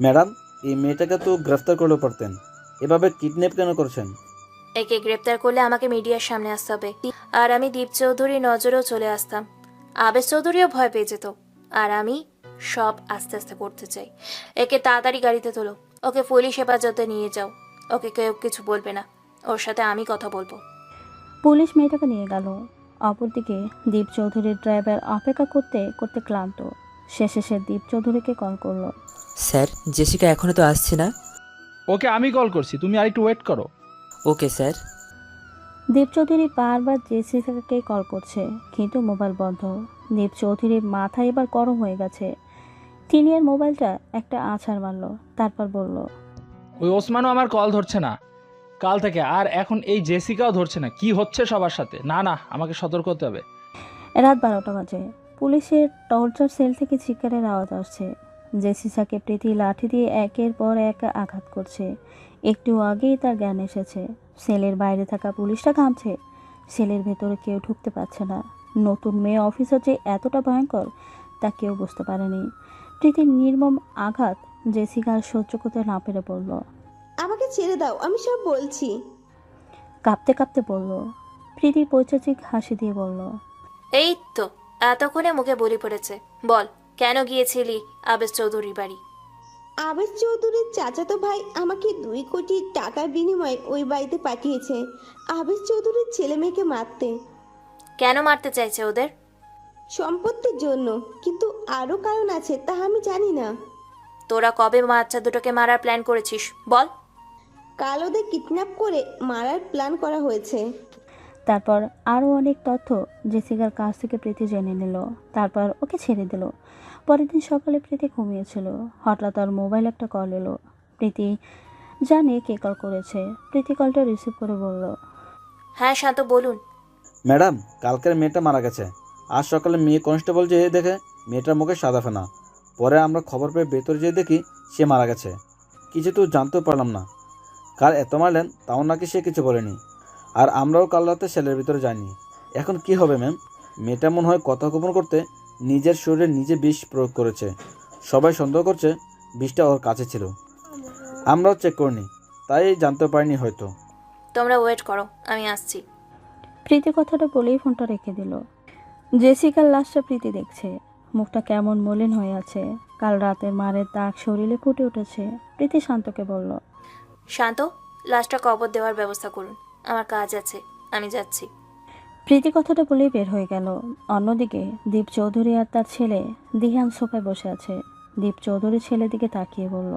ম্যাডাম, এই মেয়েটাকে তো গ্রেফতার করলে পারতেন, এভাবে কিডন্যাপ কেন করছেন? একে গ্রেপ্তার করলে আমাকে মিডিয়ার সামনে আসতে হবে, আর আমি দীপ চৌধুরীর নজরেও চলে আসতাম। আবেশ চৌধুরীও ভয় পেয়ে যেত, আর আমি সব আস্তে আস্তে করতে চাই। একে তাড়াতাড়ি গাড়িতে তোলো, ওকে পুলিশ হেফাজতে নিয়ে যাও। ওকে কেউ কিছু বলবে না, ওর সাথে আমি কথা বলবো। পুলিশ মেয়েটাকে নিয়ে গেল। অপরদিকে দীপ চৌধুরীর ড্রাইভার অপেক্ষা করতে করতে ক্লান্ত। শেষে সে দীপ চৌধুরীকে কল করলো। স্যার, জেসিকা এখনো তো আসছে না। ওকে আমি কল করছি, তুমি আরেকটু ওয়েট করো। Okay sir. দীপ চৌধুরী বারবার জেসিকাকে কল করছে, কিন্তু মোবাইল বন্ধ। দীপ চৌধুরীর মাথা এবার গরম হয়ে গেছে। তিনি এর মোবাইলটা একটা আছাড় মারল, তারপর বলল, ওই ওসমানও আমার কল ধরছে না কাল থেকে, আর এখন এই জেসিকাও ধরছে না। কি হচ্ছে সবার সাথে? না না, আমাকে সতর্ক হতে হবে। রাত 12টা বাজে। পুলিশের টর্চার সেল থেকে চিৎকারের আওয়াজ আসছে। জেসিকাকে প্রীতি লাঠি দিয়ে একের পর এক আঘাত করছে। একটু আগেই তার জ্ঞান এসেছে। সেলের বাইরে থাকা পুলিশটা ঘামছে। সেলের ভেতরে কেউ ঢুকতে পারছে না। নতুন মেয়ে অফিসার যে এতটা ভয়ঙ্কর তা কেউ বুঝতে পারেনি। প্রীতির নির্মম আঘাত জেসিকার সহ্য করতে না পেরে বলল, আমাকে ছেড়ে দাও, আমি সব বলছি। কাঁপতে কাঁপতে বলল। প্রীতি পৈচাচিক হাসি দিয়ে বলল, এই তো এতক্ষণে মুখে বলি পড়েছে। বল, কেন গিয়েছিলি আবেশ চৌধুরীর বাড়ি? আবেশ চৌধুরীর চাচাতো ভাই আমাকে 2 কোটি টাকার বিনিময়ে ওই বাড়িতে পাঠিয়েছে আবেশ চৌধুরীর ছেলে মেয়েকে মারতে। কেন মারতে চাইছে ওদের? সম্পত্তির জন্য, কিন্তু আরও কারণ আছে, তা আমি জানি না। তোরা কবে বাচ্চা দুটোকে মারার প্ল্যান করেছিস বল? কাল ওদের কিডন্যাপ করে মারার প্ল্যান করা হয়েছে। তারপর আরও অনেক তথ্য জেসিকার কাছ থেকে প্রীতি জেনে নিল। তারপর ওকে ছেড়ে দিল। পরের দিন সকালে প্রীতি ঘুমিয়েছিল। হঠাৎ তার মোবাইল একটা কল এলো। প্রীতি জানে কে কল করেছে। প্রীতি কলটা রিসিভ করে বলল, হ্যাঁ শান্ত, বলুন। ম্যাডাম, কালকের মেয়েটা মারা গেছে। আজ সকালে মেয়ে কনস্টেবল যেয়ে দেখে মেয়েটার মুখে সাদা ফেনা। পরে আমরা খবর পেয়ে ভেতরে যেয়ে দেখি সে মারা গেছে। কিছু তো জানতেও পারলাম না। কাল এত মারলেন, তাও নাকি সে কিছু বলেনি। আর আমরাও কাল রাতে সেলের ভিতরে যাইনি। এখন কি হবে ম্যাম? মেয়েটা মনে হয় কথা গোপন করতে নিজের শরীরে নিজে বিষ প্রয়োগ করেছে। সবাই সন্দেহ করছে বিষটা ওর কাছে ছিল। আমরাও চেক করিনি, তাই জানতে পারিনি হয়তো। তোমরা ওয়েট করো, আমি আসছি। প্রীতি কথাটা বলেই ফোনটা রেখে দিল। জেসিকার লাশটা প্রীতি দেখছে, মুখটা কেমন মলিন হয়ে আছে, কাল রাতের মারের দাগ শরীরে ফুটে উঠেছে। প্রীতি শান্তকে বলল, শান্ত, লাশটা কবর দেওয়ার ব্যবস্থা করুন, আমার কাজ আছে, আমি যাচ্ছি। প্রীতি কথাটা বলেই বের হয়ে গেল। অন্যদিকে দীপ চৌধুরী আর তার ছেলে দিহান সোফায় বসে আছে। দীপ চৌধুরী ছেলের দিকে তাকিয়ে বলল,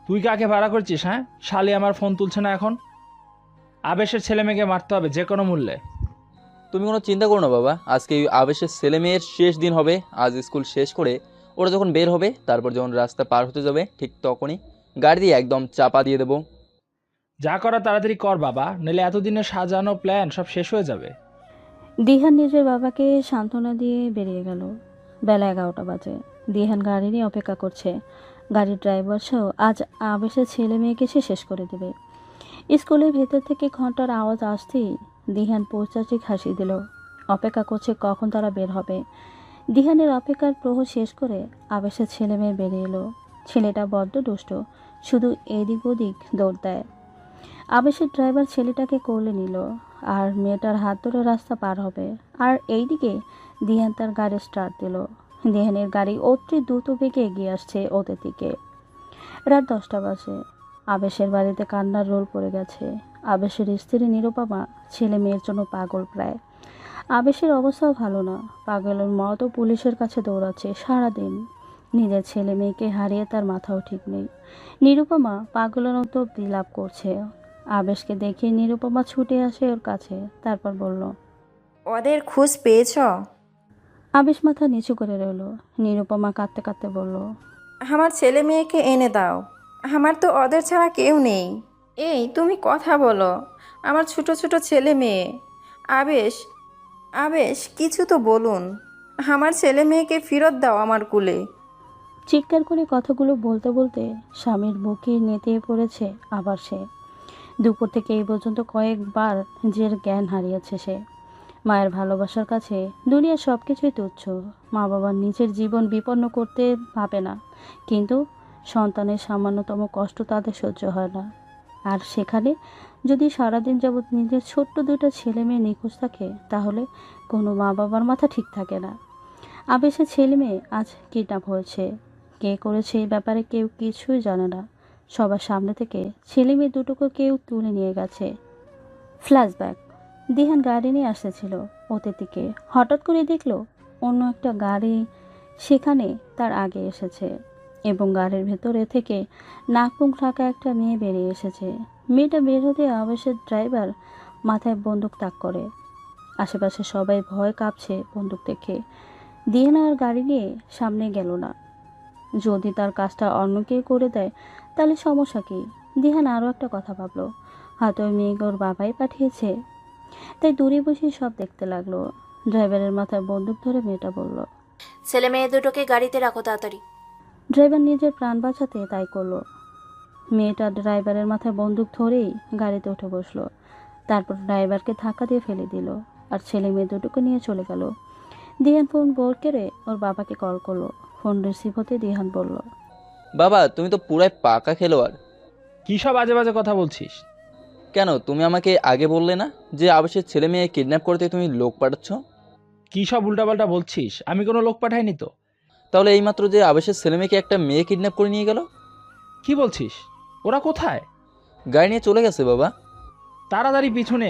তুই কাকে ভাড়া করছিস? হ্যাঁ, শালি আমার ফোন তুলছে না এখন। আবেশের ছেলে মেয়েকে মারতে হবে যে কোনো মূল্যে। তুমি কোনো চিন্তা করো না বাবা, আজকে এই আবেশের ছেলে মেয়ের শেষ দিন হবে। আজ স্কুল শেষ করে ওরা যখন বের হবে, তারপর যখন রাস্তা পার হতে যাবে, ঠিক তখনই গাড়ি দিয়ে একদম চাপা দিয়ে দেবো। যা করা তাড়াতাড়ি কর বাবা, নইলে এতদিনের সাজানো প্ল্যান সব শেষ হয়ে যাবে। দিহান নিজের বাবাকে সান্ত্বনা দিয়ে বেরিয়ে গেল। বেলা 11টা বাজে। দিহান গাড়ি নিয়ে অপেক্ষা করছে। গাড়ির ড্রাইভার সহ আজ আবেশের ছেলে মেয়েকে সে শেষ করে দেবে। স্কুলের ভেতর থেকে ঘন্টার আওয়াজ আসতেই দিহান পৌঁছাচিক হাসি দিল। অপেক্ষা করছে কখন তারা বের হবে। দিহানের অপেক্ষার প্রহর শেষ করে আবেশের ছেলে মেয়ে বেরিয়ে এলো। ছেলেটা বড্ড দুষ্ট, শুধু এদিক ওদিক দৌড় দেয়। আবেশের ড্রাইভার ছেলেটাকে কোলে নিল আর মেয়েটার হাত ধরে রাস্তা পার হবে। আর এইদিকে দিহান তার গাড়ি স্টার্ট দিল। দিহানের গাড়ি অতি দ্রুত বেগে এগিয়ে আসছে ওদের দিকে। রাত 10টা বাজে। আবেশের বাড়িতে কান্নার রোল পড়ে গেছে। আবেশের স্ত্রী নিরুপমা ছেলে মেয়ের জন্য পাগল প্রায়। আবেশের অবস্থাও ভালো না, পাগলের মতো পুলিশের কাছে দৌড়াচ্ছে সারাদিন। নিজের ছেলে মেয়েকে হারিয়ে তার মাথাও ঠিক নেই। নিরুপমা পাগলের মতো বিলাপ করছে। আবেশকে দেখে নিরুপমা ছুটে আসে ওর কাছে, তারপর বলল, ওদের খোঁজ পেয়েছ? আবেশ মাথা নিচু করে রইল। নিরুপমা কাঁদতে কাঁদতে বলল, আমার ছেলে মেয়েকে এনে দাও, আমার তো ওদের ছাড়া কেউ নেই। এই তুমি কথা বলো, আমার ছোট ছোট ছেলে মেয়ে। আবেশ, আবেশ কিছু তো বলুন, আমার ছেলে মেয়েকে ফেরত দাও আমার কুলে। চিৎকার করে কথাগুলো বলতে বলতে স্বামীর বুকে নেতিয়ে পড়েছে আবার সে। দুপুর থেকে এই পর্যন্ত কয়েকবার নিজের জ্ঞান হারিয়েছে সে। মায়ের ভালোবাসার কাছে দুনিয়ার সব কিছুই তুচ্ছ। মা বাবার নিজের জীবন বিপন্ন করতে ভাবে না, কিন্তু সন্তানের সামান্যতম কষ্ট তাদের সহ্য হয় না। আর সেখানে যদি সারাদিন যাবৎ নিজের ছোট্ট দুটো ছেলে মেয়ে নিখোঁজ থাকে, তাহলে কোনো মা বাবার মাথা ঠিক থাকে না। আবেশের ছেলে মেয়ে আজ কিডন্যাপ হয়েছে। কে করেছে এই ব্যাপারে কেউ কিছুই জানে না। সবার সামনে থেকে ছেলে মেয়ে দুটোকে কেউ তুলে নিয়ে গেছে। ফ্ল্যাশব্যাক। দিহান গাড়ি নিয়ে আসতেছিল ওদের দিকে। হঠাৎ করে দেখলো অন্য একটা গাড়ি সেখানে তার আগে এসেছে এবং গাড়ির ভেতরে থেকে নাকমুখ ঢাকা একটা মেয়ে বেরিয়ে এসেছে। মেয়েটা বের হতে আবেশের ড্রাইভার মাথায় বন্দুক তাক করে। আশেপাশে সবাই ভয় কাঁপছে বন্দুক দেখে। দিহান আর গাড়ি নিয়ে সামনে গেল না। যদি তার কাজটা অন্য কেউ করে দেয় তাহলে সমস্যা কী? দিহান আরও একটা কথা ভাবলো, হয়তো ওই মেয়েকে ওর বাবাই পাঠিয়েছে। তাই দূরে বসে সব দেখতে লাগলো। ড্রাইভারের মাথায় বন্দুক ধরে মেয়েটা বলল, ছেলে মেয়ে দুটোকে গাড়িতে রাখো তাড়াতাড়ি। ড্রাইভার নিজের প্রাণ বাঁচাতে তাই করলো। মেয়েটা ড্রাইভারের মাথায় বন্দুক ধরেই গাড়িতে উঠে বসলো। তারপর ড্রাইভারকে ধাক্কা দিয়ে ফেলে দিল আর ছেলে মেয়ে দুটোকে নিয়ে চলে গেল। দিহান ফোন বোর করে ওর বাবাকে কল করলো। ফোন রিসিভ হতে দিহান বলল, বাবা তুমি তো পুরাই পাকা খেলোয়াড়। কী সব বাজে বাজে কথা বলছিস? কেন তুমি আমাকে আগে বললে না যে আবেশের ছেলে মেয়ে কিডন্যাপ করতে তুমি লোক পাঠাচ্ছ? কী সব উল্টাপাল্টা বলছিস? আমি কোনো লোক পাঠাইনি তো। তাহলে এইমাত্র যে আবেশের ছেলে মেয়েকে একটা মেয়ে কিডন্যাপ করে নিয়ে গেল? কি বলছিস? ওরা কোথায়? গাড়ি নিয়ে চলে গেছে বাবা। তাড়াতাড়ি পিছনে।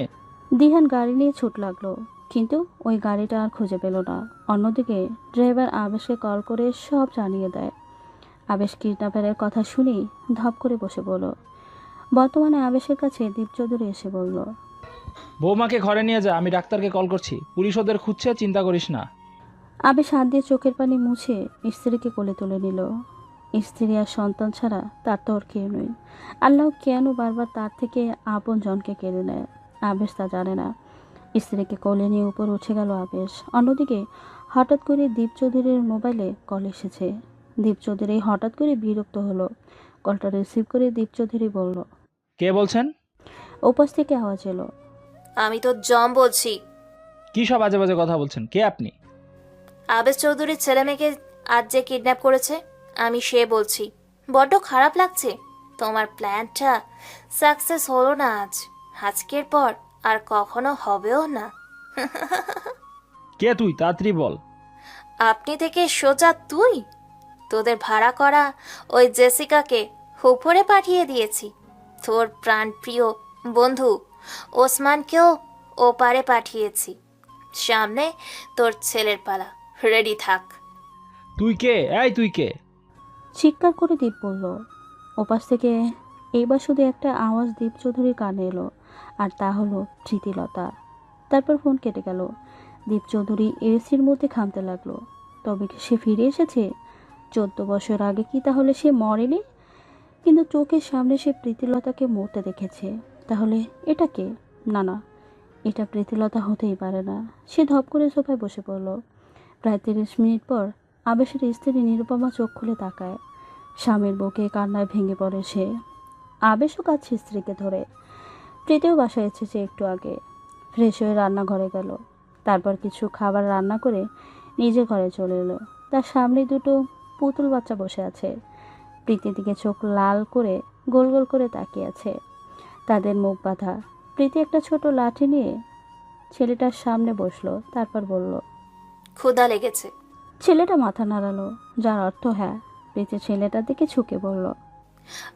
দিহান গাড়ি নিয়ে ছুট লাগলো, কিন্তু ওই গাড়িটা আর খুঁজে পেল না। অন্যদিকে ড্রাইভার আবেশকে কল করে সব জানিয়ে দেয়। আবেশ কিডন্যাপারের কথা শুনেই ধপ করে বসে পড়ল। বর্তমানে আবেশের কাছে দীপ চৌধুরী এসে বলল, বৌমাকে ঘরে নিয়ে যা, আমি ডাক্তারকে কল করছি। পুলিশ ওদের খুঁজছে, চিন্তা করিস না। আবেশ হাত দিয়ে চোখের পানি মুছে স্ত্রীকে কোলে তুলে নিল। স্ত্রী আর সন্তান ছাড়া তার তো আর কেউ নেই। আল্লাহ কেন বারবার তার থেকে আপন জনকে কেড়ে নেয় আবেশ তা জানে না। স্ত্রীকে কোলে নিয়ে উপর উঠে গেল আবেশ। অন্যদিকে হঠাৎ করে দীপ চৌধুরীর মোবাইলে কল এসেছে। দীপ চৌধুরী হঠাৎ করে বিরক্ত হলো। কলটা রিসিভ করে দীপ চৌধুরী বলল, কে বলছেন? ওপাশ থেকে আওয়াজ এলো, আমি তো জম বলছি। কি সব আজে বাজে কথা বলছেন? কে আপনি? আবেশ চৌধুরীর ছেলে মেয়েকে আজ যে কিডন্যাপ করেছে আমি সে বলছি। বড্ড খারাপ লাগছে। তোমার প্ল্যানটা সাকসেস হলো না আজ, আজকের পর আর কখনো হবেও না। কে তুই? তাড়াতাড়ি বল। আপনি থেকে সোজা তুই? তোদের ভাড়া করা ওই জেসিকাকে উপরে পাঠিয়ে দিয়েছি। তোর প্রাণপ্রিয় বন্ধু ওসমানকেও ওপারে পাঠিয়েছি। সামনে তোর ছেলের পালা, রেডি থাক। তুই কে? এই তুই কে? চিৎকার করে দীপ বলল। ওপাশ থেকে এইবার শুধু একটা আওয়াজ দীপ চৌধুরীর কানে এলো, আর তা হলো প্রীতিলতা। তারপর ফোন কেটে গেল। দীপ চৌধুরী এসির মধ্যে ঘামতে লাগলো। তবে কি সে ফিরে এসেছে? 14 বছর আগে কি তাহলে সে মরেনি? কিন্তু চোখের সামনে সে প্রীতিলতাকে মরতে দেখেছে। তাহলে এটা কে? না না, এটা প্রীতিলতা হতেই পারে না। সে ধপ করে সোফায় বসে পড়ল। প্রায় 30 মিনিট পর আবেশের স্ত্রী নিরুপমা চোখ খুলে তাকায়। স্বামীর বুকে কান্নায় ভেঙে পড়ে সে। আবেশও কাছে স্ত্রীকে ধরে। প্রীতিও বাসায় এসেছে একটু আগে। ফ্রেশ হয়ে রান্নাঘরে গেল। তারপর কিছু খাবার রান্না করে নিজের ঘরে চলে এলো। তার সামনে দুটো পুতুল বাচ্চা বসে আছে। প্রীতির দিকে চোখ লাল করে গোল গোল করে তাকিয়ে আছে। তাদের মুখ বাঁধা। প্রীতি একটা ছোট লাঠি নিয়ে ছেলেটার সামনে বসলো। তারপর বলল, ক্ষুধা লেগেছে। ছেলেটা মাথা নাড়ালো, যার অর্থ হ্যাঁ। প্রীতি ছেলেটার দিকে ঝুঁকে বলল,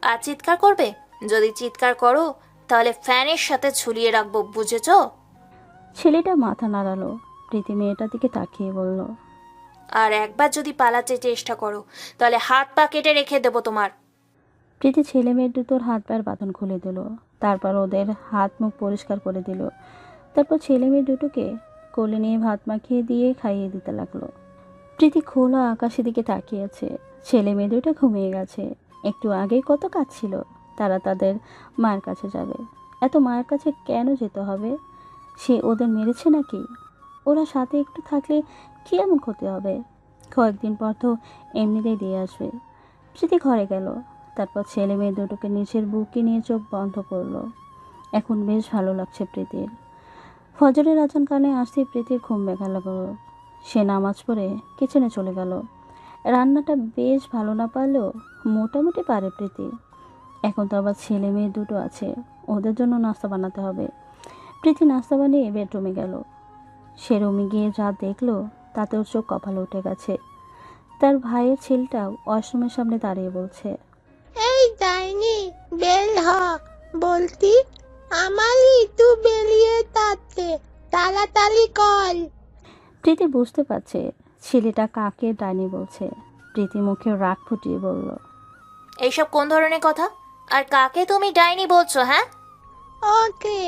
আর চিৎকার করবে? যদি চিৎকার করো তাহলে ফ্যানের সাথে ঝুলিয়ে রাখবো, বুঝেছো? ছেলেটা মাথা নাড়ালো। প্রীতি মেয়েটার দিকে তাকিয়ে বলল, আর একবার যদি পালাতে চেষ্টা করো তাহলে হাত পা কেটে রেখে দেবো তোমার। প্রীতি ছেলে মেয়ের দুটোর হাত পায়ের বাঁধন খুলে দিল। তারপর ওদের হাত মুখ পরিষ্কার করে দিল। তারপর ছেলে মেয়ে দুটোকে কোলে নিয়ে ভাত মাখিয়ে দিয়ে খাইয়ে দিতে লাগলো। প্রীতি খোলা আকাশের দিকে তাকিয়ে আছে। ছেলে মেয়ে দুটো ঘুমিয়ে গেছে। একটু আগেই কত কাজ ছিল। তারা তাদের মায়ের কাছে যাবে। এত মায়ের কাছে কেন যেতে হবে? সে ওদের মেরেছে নাকি? ওরা সাথে একটু থাকলে কি এমন ক্ষতি হবে? কয়েকদিন পর তো এমনিতেই দিয়ে আসবে। প্রীতি ঘরে গেল। তারপর ছেলে মেয়ে দুটোকে নিচের বুকে নিয়ে চোখ বন্ধ করলো। এখন বেশ ভালো লাগছে প্রীতির। ফজরের আজান কানে আসতেই প্রীতির ঘুম ভেঙে গেল। সে নামাজ পড়ে কিচেনে চলে গেল। রান্নাটা বেশ ভালো না পারলেও মোটামুটি পারে প্রীতি। এখন তো আবার ছেলে মেয়ে দুটো আছে, ওদের জন্য নাস্তা বানাতে হবে। প্রীতি নাস্তা বানিয়ে বেডরুমে গেল। সে রুমে গিয়ে যা দেখলো তাতে ওর চোখ কপালে উঠে গেছে। তার ভাইয়ের ছেলেটাও ওয়াশরুমের সামনে দাঁড়িয়ে বলছে, এই ডাইনি বেল হ, বলতি আমার ঋতু বেরিয়ে তাতে তাড়াতাড়ি কল। প্রীতি বুঝতে পারছে ছেলেটা কাকে ডাইনি বলছে। প্রীতি মুখে রাগ ফুটিয়ে বলল, এইসব কোন ধরনের কথা? আর কাকে তুমি ডাইনি বলছো? হ্যাঁ, ওকে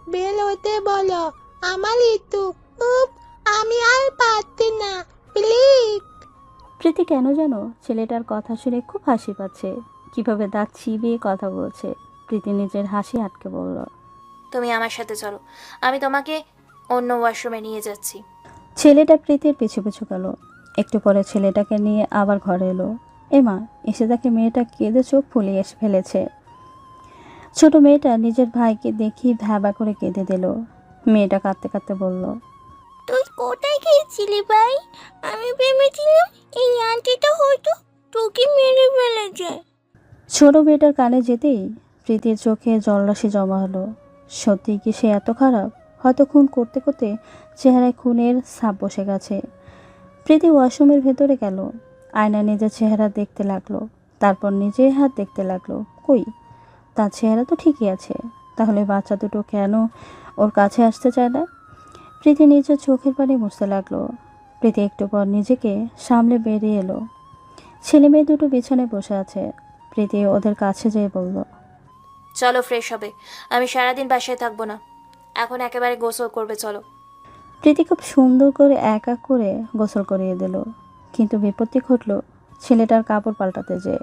বেল হতে বলো আমার ঋতু। উপ, আমি আর পারছি না, প্লিজ। প্রীতি কেন জানো ছেলেটার কথা শুনে খুব হাসি পাচ্ছে। কিভাবে দাঁত চিবিয়ে কথা বলছে। প্রীতি নিজের হাসি আটকে বলল, তুমি আমার সাথে চলো, আমি তোমাকে অন্য ওয়াশরুমে নিয়ে যাচ্ছি। ছেলেটা প্রীতির পিছু পিছু গেল। একটু পরে ছেলেটাকে নিয়ে আবার ঘরে এলো। এমা এসে দেখে মেয়েটা কেঁদে চোখ ফুলিয়ে ফেলেছে। ছোট মেয়েটা নিজের ভাইকে দেখিয়ে ভ্যাবা করে কেঁদে দিল। মেয়েটা কাঁদতে কাঁদতে বলল, তুই কোথায় গিয়েছিলি ভাই? আমি ভেবেছিলাম এই আন্টিটা হয়তো তোকে মেরে ফেলেছে। ছোট মেয়েটার কানে যেতেই প্রীতির চোখে জলরাশি জমা হলো। সত্যি কি সে এত খারাপ? হয়তো খুন করতে করতে চেহারায় খুনের ছাপ বসে গেছে। প্রীতি ওয়াশরুমের ভেতরে গেল। আয়না নিজের চেহারা দেখতে লাগলো। তারপর নিজের হাত দেখতে লাগলো। কই, তার চেহারা তো ঠিকই আছে। তাহলে বাচ্চা দুটো কেন ওর কাছে আসতে চায় না? প্রীতি নিজের চোখের পানি মুছতে লাগলো। প্রীতি একটু পর নিজেকে সামলে বেরিয়ে এলো। ছেলে মেয়ে দুটো বিছানায় বসে আছে। প্রীতি ওদের কাছে যেয়ে বলল, চলো ফ্রেশ হবে, আমি সারাদিন বাসায় থাকবো না, এখন একেবারে গোসল করবে, চলো। প্রীতি খুব সুন্দর করে এক এক করে গোসল করিয়ে দিল। কিন্তু বিপত্তি ঘটল ছেলেটার কাপড় পাল্টাতে যেয়ে।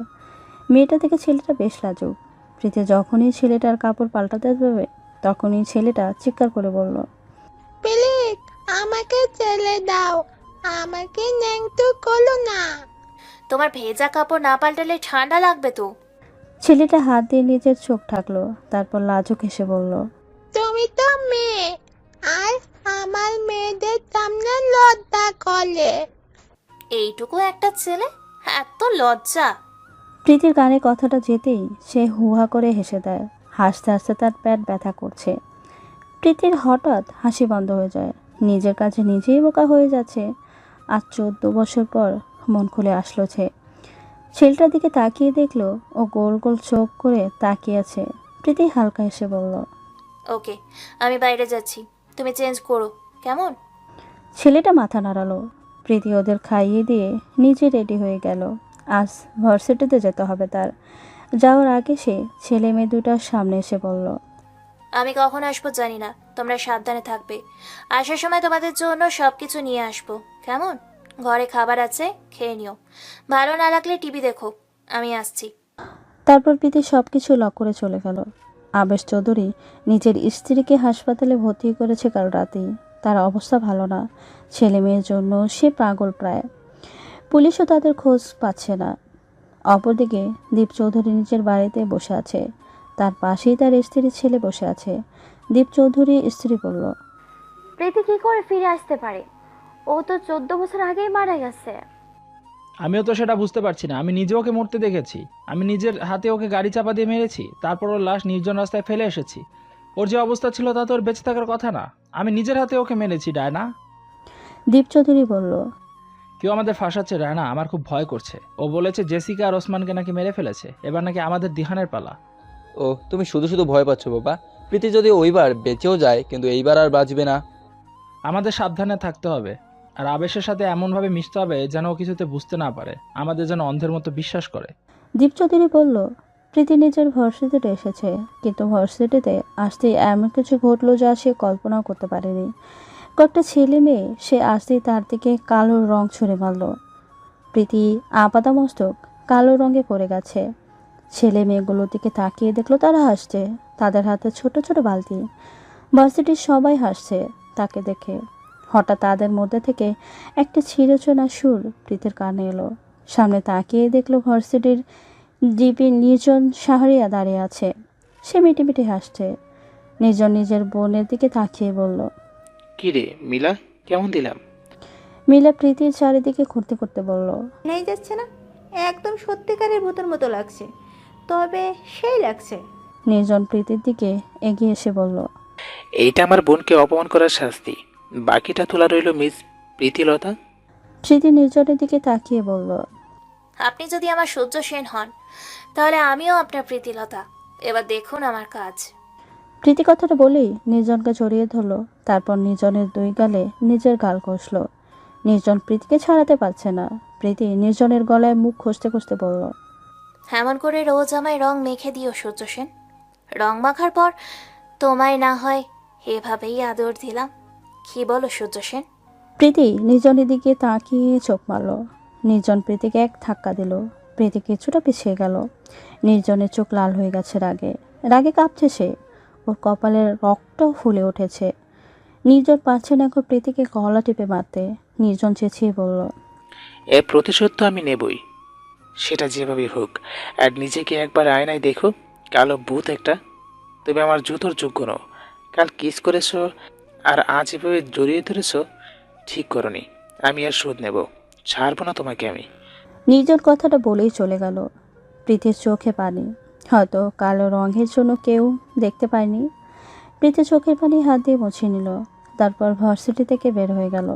মেয়েটা থেকে ছেলেটা বেশ লাজুক। প্রীতি যখনই ছেলেটার কাপড় পাল্টাতে যাবে তখনই ছেলেটা চিৎকার করে বলল, প্লিজ আমাকে ছেড়ে দাও, আমাকে ন্যাংটো করো না। তোমার ভেজা কাপড় না পাল্টালে ঠান্ডা লাগবে তো। ছেলেটা হাত দিয়ে নিজের চোখ ঢাকলো। তারপর লাজুক হেসে বলল, তুমি তো মেয়ে, আর আমার মেয়েদের সামনে লজ্জা করে। এইটুকু একটা ছেলে, এত লজ্জা! প্রীতির কানে কথাটা যেতেই সে হুহা করে হেসে দেয়। হাসতে হাসতে তার পেট ব্যথা করছে। প্রীতির হঠাৎ হাসি বন্ধ হয়ে যায়। নিজের কাছে নিজেই বোকা হয়ে যাচ্ছে। আজ 14 বছর পর মন খুলে আসলো সে। ছেলেটার দিকে তাকিয়ে দেখলো ও গোল গোল চোখ করে তাকিয়ে আছে। প্রীতি হালকা হেসে বলল, ওকে, আমি বাইরে যাচ্ছি, তুমি চেঞ্জ করো, কেমন? ছেলেটা মাথা নাড়ালো। প্রীতি ওদের খাইয়ে দিয়ে নিজে রেডি হয়ে গেল। আজ ভার্সিটিতে যেতে হবে তার। যাওয়ার আগে সে ছেলে মেয়ে দুটার সামনে এসে বলল, আমি কখন আসবো জানি না, তোমরা সাবধানে থাকবে। আসার সময় তোমাদের জন্য সবকিছু নিয়ে আসবো, কেমন? ঘরে খাবার আছে, খেয়ে নিও। ভালো না লাগলে টিভি দেখো, আমি আসছি। তারপর প্রীতি সব কিছু লক করে চলে গেল। আবেশ চৌধুরী নিজের স্ত্রীকে হাসপাতালে ভর্তি করেছে কাল রাতেই। তার অবস্থা ভালো না। ছেলে মেয়ের জন্য সে পাগল প্রায়। পুলিশও তাদের খোঁজ পাচ্ছে না। অপরদিকে দীপ চৌধুরী নিজের বাড়িতে বসে আছে। তার পাশেই তার স্ত্রীর ছেলে বসে আছে। দীপ চৌধুরী স্ত্রী বলল, প্রীতি কি করে ফিরে আসতে পারে? ও তো 14 বছর আগেই মারা গেছে। আমিও তো সেটা বুঝতে পারছি না। আমি নিজে ওকে মরতে দেখেছি। আমি নিজের হাতে ওকে গাড়ি চাপা দিয়ে মেরেছি, তারপর ওর লাশ নির্জন রাস্তায় ফেলে এসেছি। ওর যে অবস্থা ছিল তা তো ওর বেঁচে থাকার কথা না। আমি নিজের হাতে ওকে মেরেছি ডায়না। দীপ চৌধুরী বলল, কেউ আমাদের ফাঁসাচ্ছে ডায়না, আমার খুব ভয় করছে। ও বলেছে জেসিকা আর ওসমানকে নাকি মেরে ফেলেছে। এবার নাকি আমাদের দিহানের পালা। ও তুমি শুধু শুধু ভয় পাচ্ছ বাবা। প্রীতি যদি ওইবার বেঁচেও যায়, কিন্তু এইবার আর বাঁচবে না। আমাদের সাবধানে থাকতে হবে, আর আবেশের সাথে এমনভাবে মিশতে হবে যেন ও কিছুতে বুঝতে না পারে, আমাদের যেন অন্ধের মতো বিশ্বাস করে। দীপ চৌধুরী বলল, প্রীতি নিজের ভার্সিটিতে এসেছে, কিন্তু ভার্সিটিতে আসতেই এমন কিছু ঘটলো যা সে কল্পনাও করতে পারেনি। কয়েকটা ছেলে মেয়ে সে আসতেই তার দিকে কালো রং ছুঁড়ে মারল। প্রীতি আপাদমস্তক কালো রঙে পড়ে গেছে। ছেলে মেয়েগুলোর দিকে তাকিয়ে দেখলো তারা হাসছে। তাদের হাতে ছোট ছোট বালতি। ভার্সিটির সবাই হাসছে তাকে দেখে। হঠাৎ তাদের মধ্যে থেকে একটা ছিঁড়েচোনা সুর প্রীতির কানে এলো। সামনে তাকিয়ে দেখলো ভার্সিটির জিপি নির্জন শাহরিয়া দাঁড়িয়ে আছে। সে মিটিমিটি হাসছে। নির্জন নিজের বোনের দিকে তাকিয়ে বলল, কি রে মিলা, কেমন দিলাম? মিলা প্রীতির চারিদিকে ঘুরতে ঘুরতে বলল, নেই যাচ্ছে না, একদম সত্যিকারের ভূতের মতো লাগছে, তবে সেই লাগছে। নির্জন প্রীতির দিকে এগিয়ে এসে বলল, এইটা আমার বোনকে অপমান করার শাস্তি। বাকিটা তোলা রইল মিস প্রীতিলতা। প্রীতি নির্জনের দিকে তাকিয়ে বলল, আপনি যদি আমার সূর্য সেন হন, তাহলে আমিও আপনার প্রীতিলতা। এবার দেখুন আমার কাজ। প্রীতি কথাটা বলেই নির্জনকে জড়িয়ে ধরল। তারপর নির্জনের দুই গালে নিজের গাল ঘষল। নির্জন প্রীতিকে ছাড়াতে পারছে না। প্রীতি নির্জনের গলায় মুখ খসতে খসতে বলল, এমন করে রোজ আমায় রং মেখে দিও সূর্য সেন। রং মাখার পর তোমায় না হয় এভাবেই আদর দিলাম। কি বলো সূর্য সেন? প্রীতি নির্জনের দিকে তাকিয়ে চোখ মারল। নির্জন প্রীতিকে এক ধাক্কা দিল। প্রীতি কিছুটা পিছিয়ে গেল। নির্জনের চোখ লাল হয়ে গেছে রাগে। রাগে কাঁপছে সে। ওর কপালের রক্ত ফুলে উঠেছে। নির্জন পারছে না এখন প্রীতিকে গলা টিপে মারতে। নির্জন চেঁচিয়ে বলল, এর প্রতিশোধ তো আমি নেবই, সেটা যেভাবে হোক। আর নিজেকে একবার আয়নায় দেখো, কালো ভূত একটা। তুমি আমার জুতোর যোগ্য নও। কাল কিস করেছো আর আজ এভাবে জড়িয়ে ধরেছো, ঠিক করনি। আমি আর শোধ নেব, ছাড়বো না তোমাকে আমি। নির্জন কথাটা বলেই চলে গেল। প্রীতির চোখে পানি। হয়তো কালো রঙের জন্য কেউ দেখতে পায়নি। প্রীতি চোখের পানি হাত দিয়ে মুছে নিল। তারপর ভার্সিটি থেকে বের হয়ে গেল।